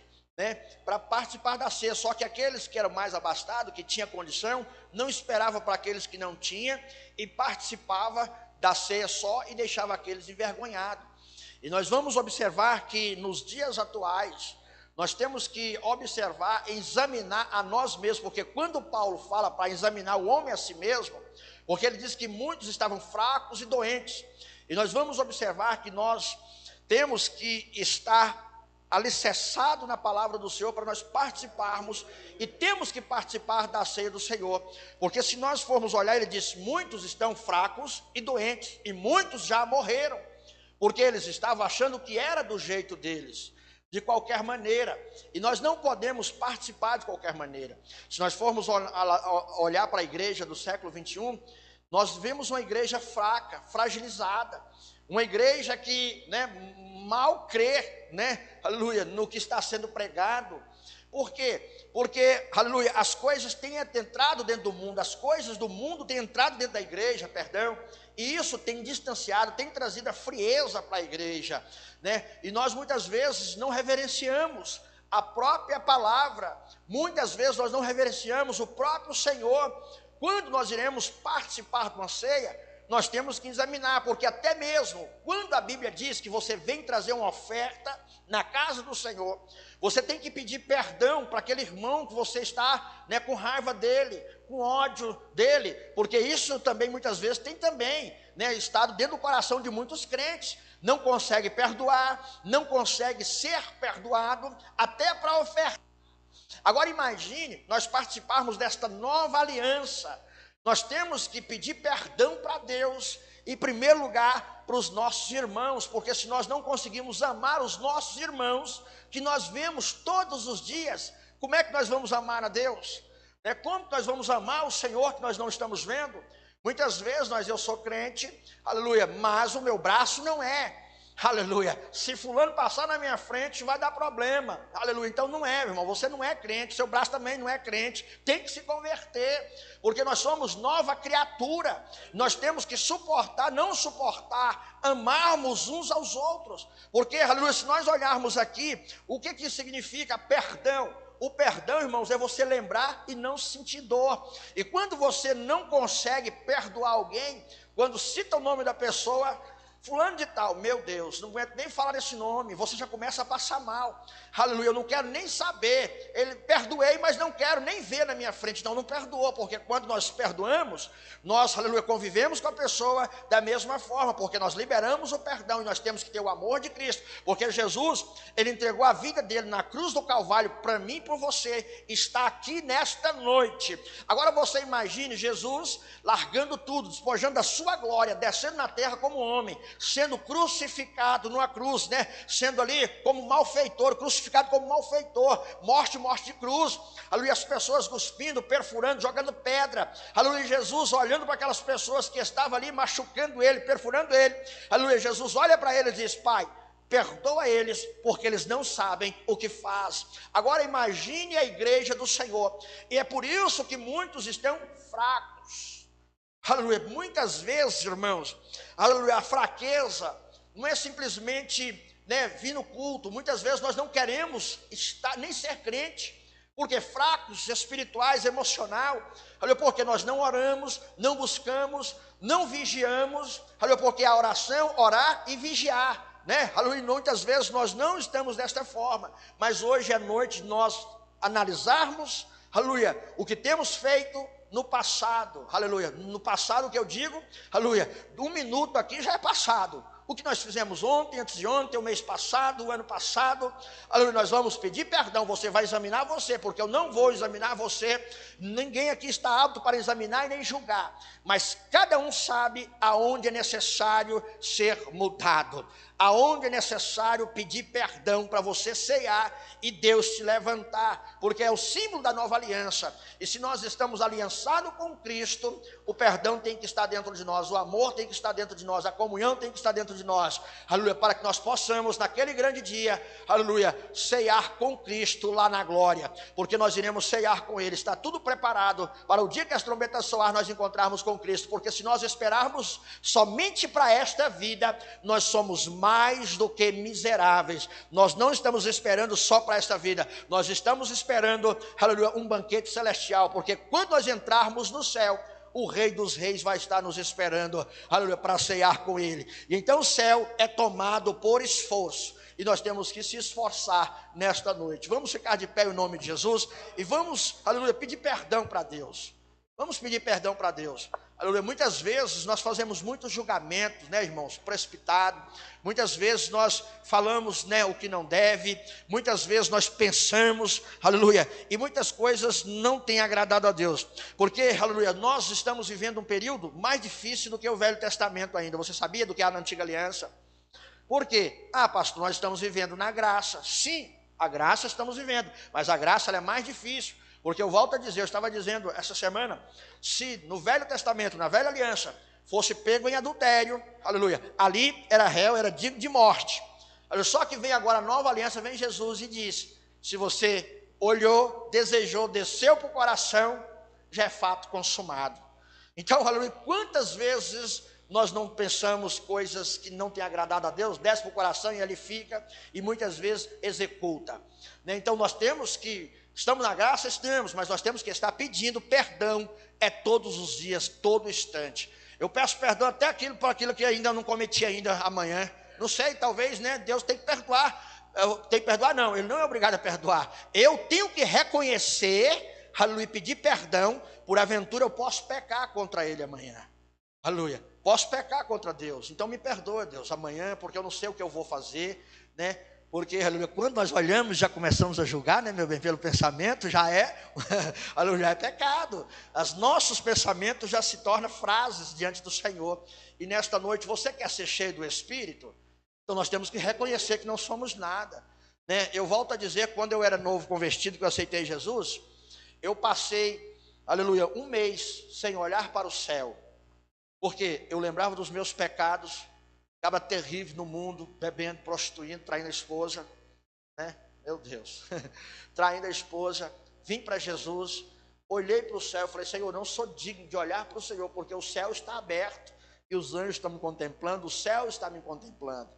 para participar da ceia, só que aqueles que eram mais abastados, que tinham condição, não esperavam para aqueles que não tinham, e participava da ceia só e deixava aqueles envergonhados. E nós vamos observar que nos dias atuais, nós temos que observar, examinar a nós mesmos, porque quando Paulo fala para examinar o homem a si mesmo, porque ele diz que muitos estavam fracos e doentes, e nós vamos observar que nós temos que estar alicerçado na palavra do Senhor para nós participarmos, e temos que participar da ceia do Senhor, porque se nós formos olhar, ele diz, muitos estão fracos e doentes, e muitos já morreram, porque eles estavam achando que era do jeito deles, de qualquer maneira, e nós não podemos participar de qualquer maneira. Se nós formos olhar para a igreja do século 21, nós vemos uma igreja fraca, fragilizada, uma igreja que mal crê, aleluia, no que está sendo pregado. Por quê? Porque, aleluia, as coisas têm entrado dentro do mundo, as coisas do mundo têm entrado dentro da igreja, e isso tem distanciado, tem trazido a frieza para a igreja, e nós muitas vezes não reverenciamos a própria palavra, muitas vezes nós não reverenciamos o próprio Senhor. Quando nós iremos participar de uma ceia, nós temos que examinar, porque até mesmo quando a Bíblia diz que você vem trazer uma oferta na casa do Senhor, você tem que pedir perdão para aquele irmão que você está com raiva dele, com ódio dele, porque isso também muitas vezes tem também estado dentro do coração de muitos crentes, não consegue perdoar, não consegue ser perdoado, até para ofertar. Agora imagine nós participarmos desta nova aliança. Nós temos que pedir perdão para Deus, em primeiro lugar para os nossos irmãos, porque se nós não conseguimos amar os nossos irmãos, que nós vemos todos os dias, como é que nós vamos amar a Deus? Como que nós vamos amar o Senhor que nós não estamos vendo? Muitas vezes eu sou crente, aleluia, mas o meu braço não é. Aleluia, se fulano passar na minha frente vai dar problema, aleluia, então não é, meu irmão, você não é crente, seu braço também não é crente, tem que se converter, porque nós somos nova criatura, nós temos que suportar, não suportar, amarmos uns aos outros, porque, aleluia, se nós olharmos aqui, o que significa perdão? O perdão, irmãos, é você lembrar e não sentir dor, e quando você não consegue perdoar alguém, quando cita o nome da pessoa, fulano de tal, meu Deus, não aguento nem falar esse nome, você já começa a passar mal, aleluia, eu não quero nem saber, ele perdoei, mas não quero nem ver na minha frente, não perdoou, porque quando nós perdoamos, nós, aleluia, convivemos com a pessoa da mesma forma, porque nós liberamos o perdão, e nós temos que ter o amor de Cristo, porque Jesus, ele entregou a vida dele na cruz do Calvário, para mim e para você, está aqui nesta noite. Agora você imagine Jesus, largando tudo, despojando da sua glória, descendo na terra como homem, sendo crucificado numa cruz, sendo ali como malfeitor, crucificado como malfeitor, morte de cruz, aleluia, as pessoas cuspindo, perfurando, jogando pedra, aleluia, Jesus olhando para aquelas pessoas que estavam ali, machucando ele, perfurando ele, aleluia, Jesus olha para ele e diz, Pai, perdoa eles, porque eles não sabem o que faz. Agora imagine a igreja do Senhor, e é por isso que muitos estão fracos, aleluia, muitas vezes, irmãos, aleluia, a fraqueza não é simplesmente vir no culto, muitas vezes nós não queremos estar, nem ser crente, Porque fracos, espirituais, emocional, porque nós não oramos, não buscamos, não vigiamos, porque a oração, orar e vigiar, né? Muitas vezes nós não estamos desta forma, mas hoje é noite de nós analisarmos, o que temos feito no passado, no passado que eu digo, um minuto aqui já é passado. O que nós fizemos ontem, antes de ontem, o mês passado, o ano passado, nós vamos pedir perdão. Você vai examinar você, porque eu não vou examinar você. Ninguém aqui está apto para examinar e nem julgar, mas cada um sabe aonde é necessário ser mudado, aonde é necessário pedir perdão para você ceiar e Deus te levantar, porque é o símbolo da nova aliança. E se nós estamos aliançados com Cristo, o perdão tem que estar dentro de nós, o amor tem que estar dentro de nós, a comunhão tem que estar dentro de nós, para que nós possamos naquele grande dia, ceiar com Cristo lá na glória, porque nós iremos ceiar com Ele. Está tudo preparado para o dia que as trombetas soar, nós encontrarmos com Cristo, porque se nós esperarmos somente para esta vida, nós somos mais do que miseráveis. Nós não estamos esperando só para esta vida, nós estamos esperando, um banquete celestial, porque quando nós entrarmos no céu, o Rei dos Reis vai estar nos esperando, para ceiar com Ele. E então o céu é tomado por esforço, e nós temos que se esforçar nesta noite. Vamos ficar de pé em nome de Jesus, e vamos, pedir perdão para Deus. Vamos pedir perdão para Deus. Muitas vezes nós fazemos muitos julgamentos, né, irmãos, precipitados. Muitas vezes nós falamos, né, o que não deve. Muitas vezes nós pensamos, e muitas coisas não têm agradado a Deus. Porque, nós estamos vivendo um período mais difícil do que o Velho Testamento ainda. Você sabia do que há na Antiga Aliança? Por quê? Pastor, nós estamos vivendo na graça. Sim, a graça estamos vivendo, mas a graça ela é mais difícil. Porque eu volto a dizer, eu estava dizendo essa semana, se no Velho Testamento, na Velha Aliança, fosse pego em adultério, ali era réu, era digno de morte. Só que vem agora a nova aliança, vem Jesus e diz, se você olhou, desejou, desceu para o coração, já é fato consumado. Então, quantas vezes nós não pensamos coisas que não têm agradado a Deus, desce para o coração e ele fica, e muitas vezes executa. Então nós temos que, estamos na graça, estamos, mas nós temos que estar pedindo perdão, todos os dias, todo instante. Eu peço perdão até por aquilo que ainda não cometi ainda amanhã, não sei, talvez, né, Deus tem que perdoar, tem que perdoar não, Ele não é obrigado a perdoar, eu tenho que reconhecer, e pedir perdão, por aventura eu posso pecar contra Ele amanhã, posso pecar contra Deus, então me perdoa Deus, amanhã, porque eu não sei o que eu vou fazer, né, porque, quando nós olhamos, já começamos a julgar, né, meu bem, pelo pensamento, já é pecado. Os nossos pensamentos já se tornam frases diante do Senhor. E nesta noite, você quer ser cheio do Espírito? Então nós temos que reconhecer que não somos nada, né? Eu volto a dizer, quando eu era novo convertido, que eu aceitei Jesus, eu passei, um mês sem olhar para o céu, porque eu lembrava dos meus pecados, acaba terrível no mundo, bebendo, prostituindo, traindo a esposa, né? Meu Deus, traindo a esposa. Vim para Jesus, olhei para o céu, falei, Senhor, eu não sou digno de olhar para o Senhor, porque o céu está aberto, e os anjos estão me contemplando, o céu está me contemplando.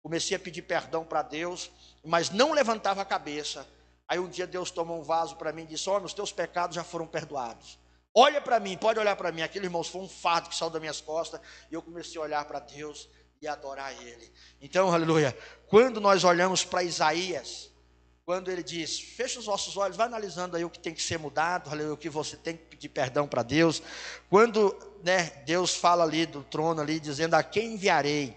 Comecei a pedir perdão para Deus, mas não levantava a cabeça. Aí um dia Deus tomou um vaso para mim e disse, os teus pecados já foram perdoados. Olha para mim, pode olhar para mim. Aquele, irmãos, foi um fardo que saiu das minhas costas, e eu comecei a olhar para Deus, e adorar Ele. Então, quando nós olhamos para Isaías, quando ele diz, fecha os vossos olhos, vai analisando aí o que tem que ser mudado, o que você tem que pedir perdão para Deus. Quando, né, Deus fala ali do trono, ali, dizendo, a quem enviarei?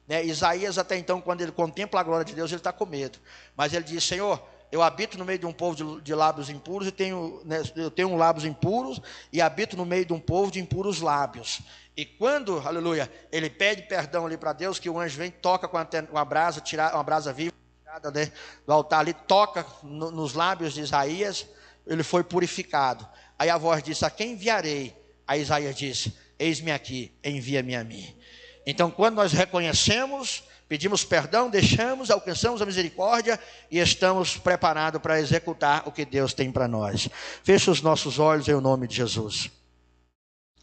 Né, Isaías até então, quando ele contempla a glória de Deus, ele está com medo. Mas ele diz, Senhor, eu habito no meio de um povo de lábios impuros, eu tenho lábios impuros, e habito no meio de um povo de impuros lábios. E quando, ele pede perdão ali para Deus, que o anjo vem, toca com uma brasa, uma brasa viva, tirada, né, do altar ali, toca nos lábios de Isaías, ele foi purificado. Aí a voz disse, a quem enviarei? Aí Isaías disse, eis-me aqui, envia-me a mim. Então quando nós reconhecemos, pedimos perdão, deixamos, alcançamos a misericórdia e estamos preparados para executar o que Deus tem para nós. Feche os nossos olhos em nome de Jesus.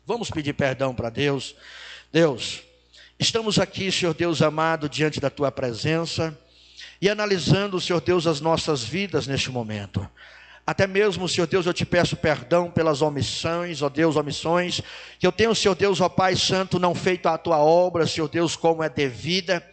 Vamos pedir perdão para Deus. Deus, estamos aqui, Senhor Deus amado, diante da Tua presença e analisando, Senhor Deus, as nossas vidas neste momento. Até mesmo, Senhor Deus, eu te peço perdão pelas omissões, ó Deus, omissões, que eu tenho, Senhor Deus, ó Pai Santo, não feito a tua obra, Senhor Deus, como é devida.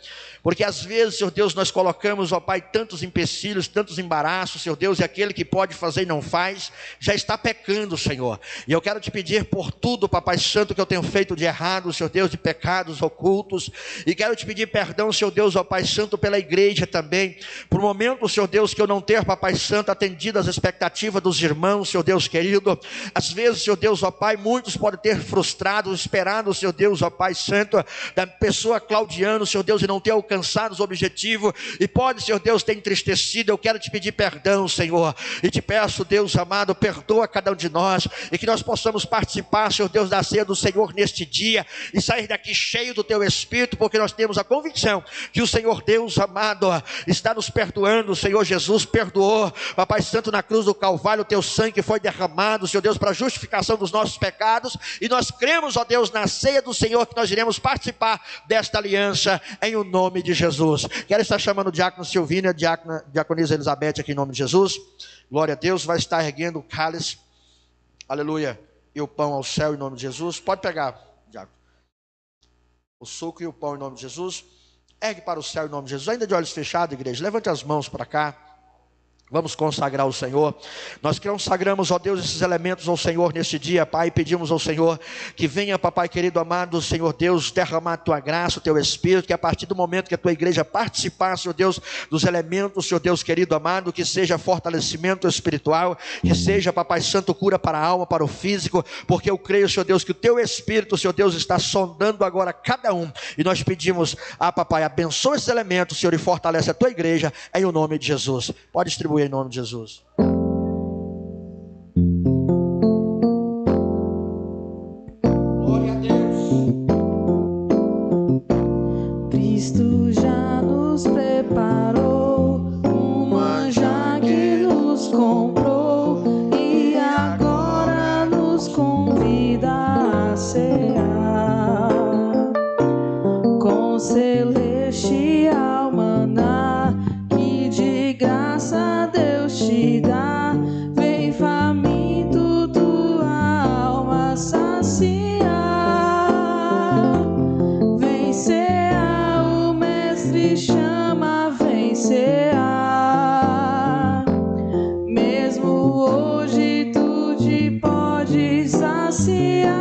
Porque às vezes, Senhor Deus, nós colocamos, ó Pai, tantos empecilhos, tantos embaraços, Senhor Deus, e aquele que pode fazer e não faz, já está pecando, Senhor. E eu quero te pedir por tudo, Papai Santo, que eu tenho feito de errado, Senhor Deus, de pecados ocultos. E quero te pedir perdão, Senhor Deus, ó Pai Santo, pela igreja também. Por momento, Senhor Deus, que eu não ter, Papai Santo, atendido às expectativas dos irmãos, Senhor Deus querido. Às vezes, Senhor Deus, ó Pai, muitos podem ter frustrado, esperado, Senhor Deus, ó Pai Santo, da pessoa Claudiano, Senhor Deus, e não ter alcançado os objetivos, e pode, Senhor Deus, ter entristecido. Eu quero te pedir perdão, Senhor, e te peço, Deus amado, perdoa cada um de nós, e que nós possamos participar, Senhor Deus, da ceia do Senhor neste dia, e sair daqui cheio do teu Espírito, porque nós temos a convicção que o Senhor Deus amado está nos perdoando. O Senhor Jesus perdoou, Papai Santo, na cruz do Calvário, o teu sangue foi derramado, Senhor Deus, para a justificação dos nossos pecados, e nós cremos, ó Deus, na ceia do Senhor, que nós iremos participar desta aliança, em o nome de Jesus. Quero estar chamando o diácono Silvina, diaconisa Elizabeth aqui em nome de Jesus. Glória a Deus. Vai estar erguendo o cálice, aleluia, e o pão ao céu em nome de Jesus. Pode pegar, diácono, o suco e o pão em nome de Jesus. Ergue para o céu em nome de Jesus. Ainda de olhos fechados, igreja, levante as mãos para cá. Vamos consagrar o Senhor. Nós consagramos, ó Deus, esses elementos ao Senhor neste dia, Pai. Pedimos ao Senhor que venha, papai querido amado, Senhor Deus, derramar a tua graça, o teu Espírito, que a partir do momento que a tua igreja participar, Senhor Deus, dos elementos, Senhor Deus querido amado, que seja fortalecimento espiritual, que seja, papai santo, cura para a alma, para o físico, porque eu creio, Senhor Deus, que o teu Espírito, Senhor Deus, está sondando agora cada um, e nós pedimos, papai, abençoa esses elementos, Senhor, e fortalece a tua igreja, em o nome de Jesus. Pode distribuir em nome de Jesus. Glória a Deus. Cristo já nos preparou um manjar que nos comprou e agora nos convida a cear com celestial maná que de graça Deus te dá. Vem faminto tua alma saciar. Vem cear, o mestre chama, vem cear. Mesmo hoje tu te podes saciar.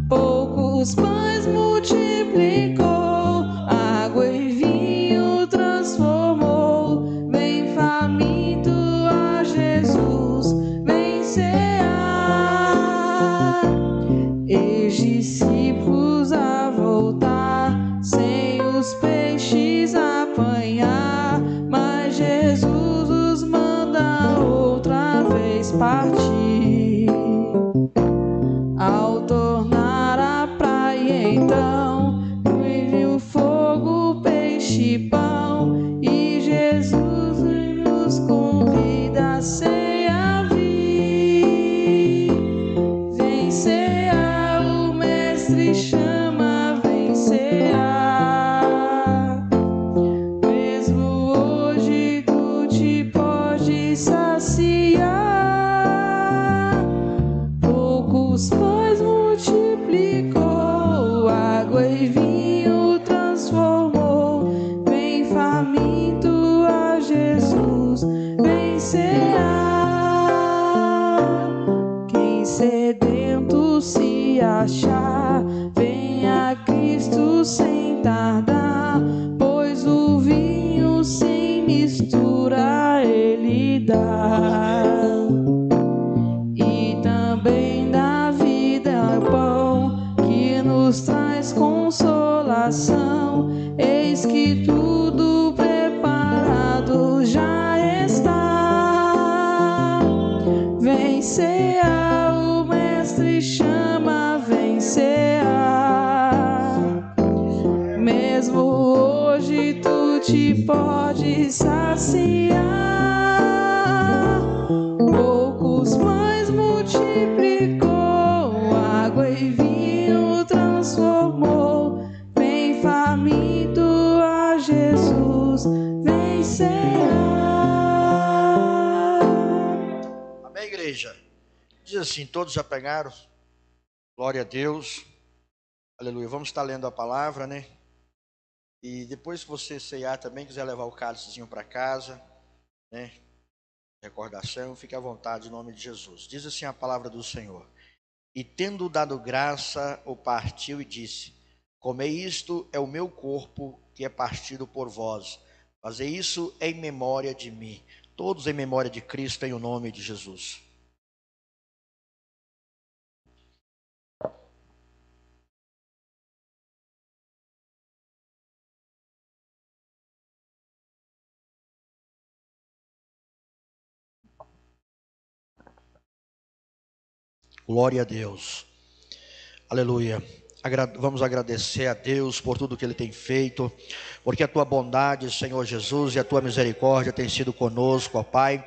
Poucos pães multiplicou, água e vinho transformou. Vem faminto a Jesus, vem cear. Eis discípulos a voltar, sem os peixes apanhar, mas Jesus os manda outra vez partir. Ao tornar a praia então, viu fogo, peixe e pão, e Jesus nos convida a ceia vir. Vem cear, o mestre chama, vem cear. Mesmo hoje tu te podes saciar. Poucos pães multiplicou, água e vinho transformou. Vem faminto a Jesus, vem cear. Quem sedento se achar, vem a Cristo sem tardar, pois o vinho sem mistura Ele dá. E também da vida é o pão que nos traz consolação. Eis que tudo preparado já está. Vem cear, o mestre chama, vem cear. Mesmo hoje tu te podes saciar. Poucos pães multiplicou, água e vinho transformou. Vem faminto a Jesus, vem cear. ceia. Diz assim, todos já pegaram? Glória a Deus. Aleluia. Vamos estar lendo a palavra, né? E depois que você ceiar também, quiser levar o cálicezinho para casa, né? Recordação, fique à vontade em nome de Jesus. Diz assim a palavra do Senhor. E tendo dado graça, o partiu e disse: comei, isto é o meu corpo que é partido por vós. Fazei isso em memória de mim. Todos em memória de Cristo, em o nome de Jesus. Glória a Deus. Aleluia. Vamos agradecer a Deus por tudo que Ele tem feito, porque a Tua bondade, Senhor Jesus, e a Tua misericórdia tem sido conosco, ó Pai.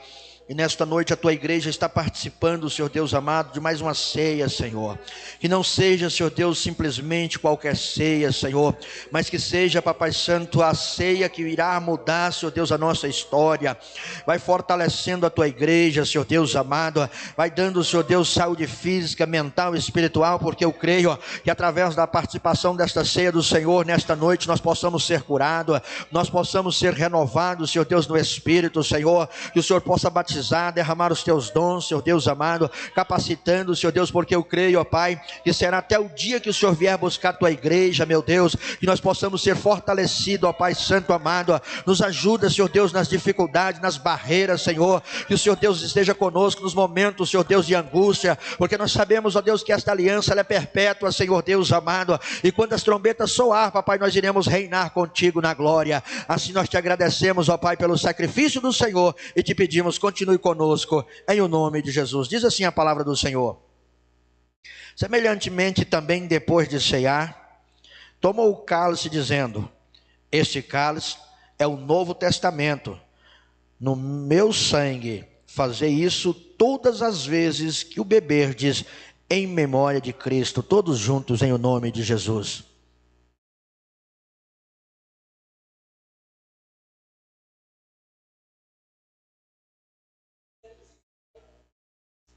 E nesta noite a Tua igreja está participando, Senhor Deus amado, de mais uma ceia, Senhor. Que não seja, Senhor Deus, simplesmente qualquer ceia, Senhor, mas que seja, Papai Santo, a ceia que irá mudar, Senhor Deus, a nossa história. Vai fortalecendo a Tua igreja, Senhor Deus amado. Vai dando, Senhor Deus, saúde física, mental e espiritual, porque eu creio que através da participação desta ceia do Senhor, nesta noite, nós possamos ser curados, nós possamos ser renovados, Senhor Deus, no Espírito, Senhor. Que o Senhor possa batizar, derramar os teus dons, Senhor Deus amado, capacitando, Senhor Deus, porque eu creio, ó Pai, que será até o dia que o Senhor vier buscar a tua igreja, meu Deus, que nós possamos ser fortalecidos, ó Pai Santo amado. Nos ajuda, Senhor Deus, nas dificuldades, nas barreiras, Senhor, que o Senhor Deus esteja conosco nos momentos, Senhor Deus, de angústia, porque nós sabemos, ó Deus, que esta aliança ela é perpétua, Senhor Deus amado, e quando as trombetas soar, papai, nós iremos reinar contigo na glória. Assim nós te agradecemos, ó Pai, pelo sacrifício do Senhor, e te pedimos, continue conosco, em o nome de Jesus. Diz assim a palavra do Senhor: semelhantemente também, depois de cear, tomou o cálice, dizendo: este cálice é o novo testamento no meu sangue. Fazei isso todas as vezes que o beberdes, em memória de Cristo. Todos juntos, em o nome de Jesus.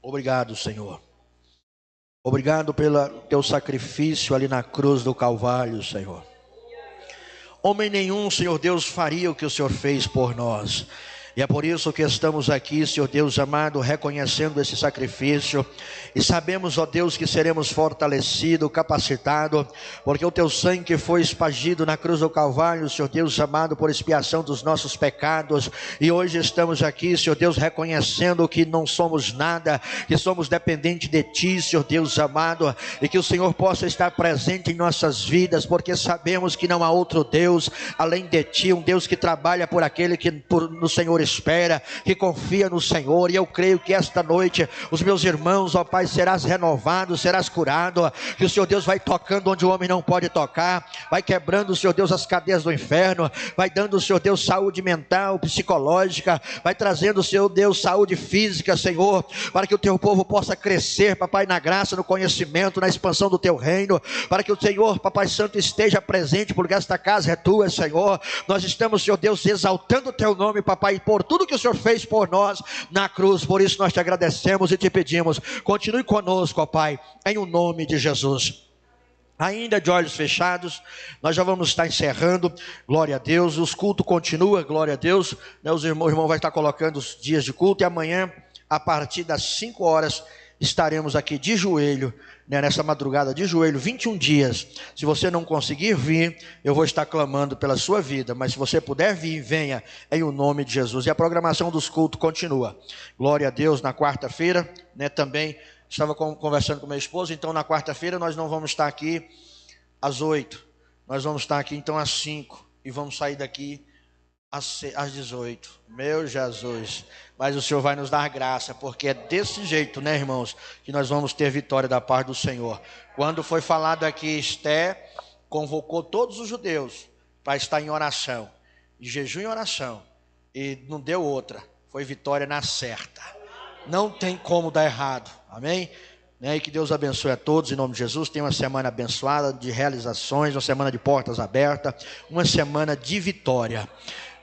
Obrigado, Senhor. Obrigado pelo teu sacrifício ali na cruz do Calvário, Senhor. Homem nenhum, Senhor Deus, faria o que o Senhor fez por nós. E é por isso que estamos aqui, Senhor Deus amado, reconhecendo esse sacrifício. E sabemos, ó Deus, que seremos fortalecidos, capacitados, porque o teu sangue foi espargido na cruz do Calvário, Senhor Deus amado, por expiação dos nossos pecados. E hoje estamos aqui, Senhor Deus, reconhecendo que não somos nada, que somos dependentes de Ti, Senhor Deus amado, e que o Senhor possa estar presente em nossas vidas, porque sabemos que não há outro Deus além de Ti, um Deus que trabalha por aquele que no Senhor espera, que confia no Senhor. E eu creio que esta noite os meus irmãos, ó Pai, serás renovado, serás curado, que o Senhor Deus vai tocando onde o homem não pode tocar, vai quebrando, Senhor Deus, as cadeias do inferno, vai dando, Senhor Deus, saúde mental, psicológica, vai trazendo, Senhor Deus, saúde física, Senhor, para que o teu povo possa crescer, papai, na graça, no conhecimento, na expansão do teu reino, para que o Senhor, papai santo, esteja presente, porque esta casa é tua, Senhor. Nós estamos, Senhor Deus, exaltando o teu nome, papai, por tudo que o Senhor fez por nós na cruz. Por isso nós te agradecemos e te pedimos, continue conosco, ó Pai, em o nome de Jesus. Ainda de olhos fechados, nós já vamos estar encerrando, glória a Deus. Os cultos continuam, glória a Deus, né? O irmão vai estar colocando os dias de culto, e amanhã, a partir das 5 horas, estaremos aqui de joelho, né, nessa madrugada de joelho, 21 dias. Se você não conseguir vir, eu vou estar clamando pela sua vida, mas se você puder vir, venha em o nome de Jesus. E a programação dos cultos continua, glória a Deus. Na quarta-feira, né, também estava conversando com meu esposo, então na quarta-feira nós não vamos estar aqui às 8, nós vamos estar aqui então às 5, e vamos sair daqui às 18, meu Jesus, mas o Senhor vai nos dar graça, porque é desse jeito, né, irmãos, que nós vamos ter vitória da parte do Senhor. Quando foi falado aqui, Esté convocou todos os judeus para estar em oração, de jejum e oração, e não deu outra, foi vitória na certa, não tem como dar errado, amém? E que Deus abençoe a todos, em nome de Jesus. Tenha uma semana abençoada, de realizações, uma semana de portas abertas, uma semana de vitória.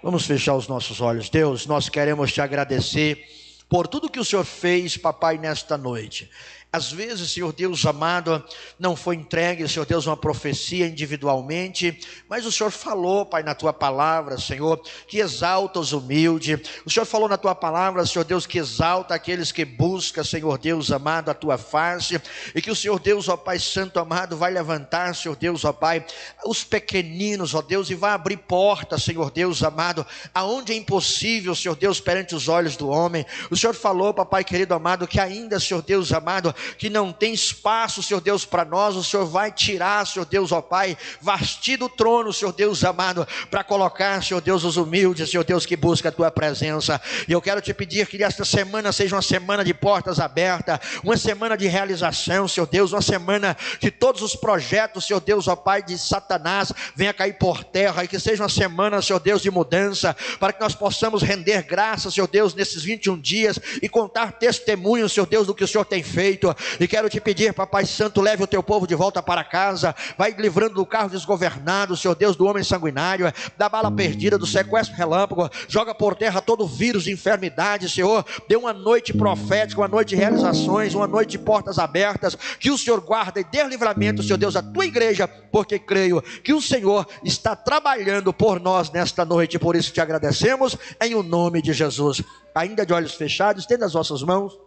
Vamos fechar os nossos olhos. Deus, nós queremos te agradecer por tudo que o Senhor fez, papai, nesta noite. Às vezes, Senhor Deus amado, não foi entregue, Senhor Deus, uma profecia individualmente, mas o Senhor falou, Pai, na Tua palavra, Senhor, que exalta os humildes. O Senhor falou na Tua palavra, Senhor Deus, que exalta aqueles que buscam, Senhor Deus amado, a Tua face, e que o Senhor Deus, ó Pai Santo amado, vai levantar, Senhor Deus, ó Pai, os pequeninos, ó Deus, e vai abrir portas, Senhor Deus amado, aonde é impossível, Senhor Deus, perante os olhos do homem. O Senhor falou, papai querido amado, que ainda, Senhor Deus amado, que não tem espaço, Senhor Deus, para nós, o Senhor vai tirar, Senhor Deus, ó Pai, vastir do trono, Senhor Deus amado, para colocar, Senhor Deus, os humildes, Senhor Deus, que busca a Tua presença. E eu quero te pedir que esta semana seja uma semana de portas abertas, uma semana de realização, Senhor Deus, uma semana que todos os projetos, Senhor Deus, ó Pai, de Satanás, venha cair por terra, e que seja uma semana, Senhor Deus, de mudança, para que nós possamos render graças, Senhor Deus, nesses 21 dias, e contar testemunhos, Senhor Deus, do que o Senhor tem feito. E quero te pedir, papai santo, leve o teu povo de volta para casa, vai livrando do carro desgovernado, Senhor Deus, do homem sanguinário, da bala perdida, do sequestro relâmpago, joga por terra todo vírus de enfermidade, Senhor, dê uma noite profética, uma noite de realizações, uma noite de portas abertas, que o Senhor guarda e dê livramento, Senhor Deus, à tua igreja, porque creio que o Senhor está trabalhando por nós nesta noite, por isso te agradecemos, em o nome de Jesus. Ainda de olhos fechados, estenda as vossas mãos.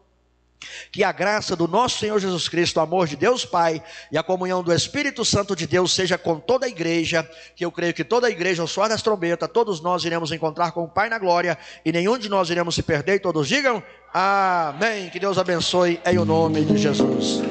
Que a graça do nosso Senhor Jesus Cristo, o amor de Deus Pai e a comunhão do Espírito Santo de Deus seja com toda a igreja, que eu creio que toda a igreja, ao soar das trombetas, todos nós iremos encontrar com o Pai na glória, e nenhum de nós iremos se perder, e todos digam amém. Que Deus abençoe em o nome de Jesus.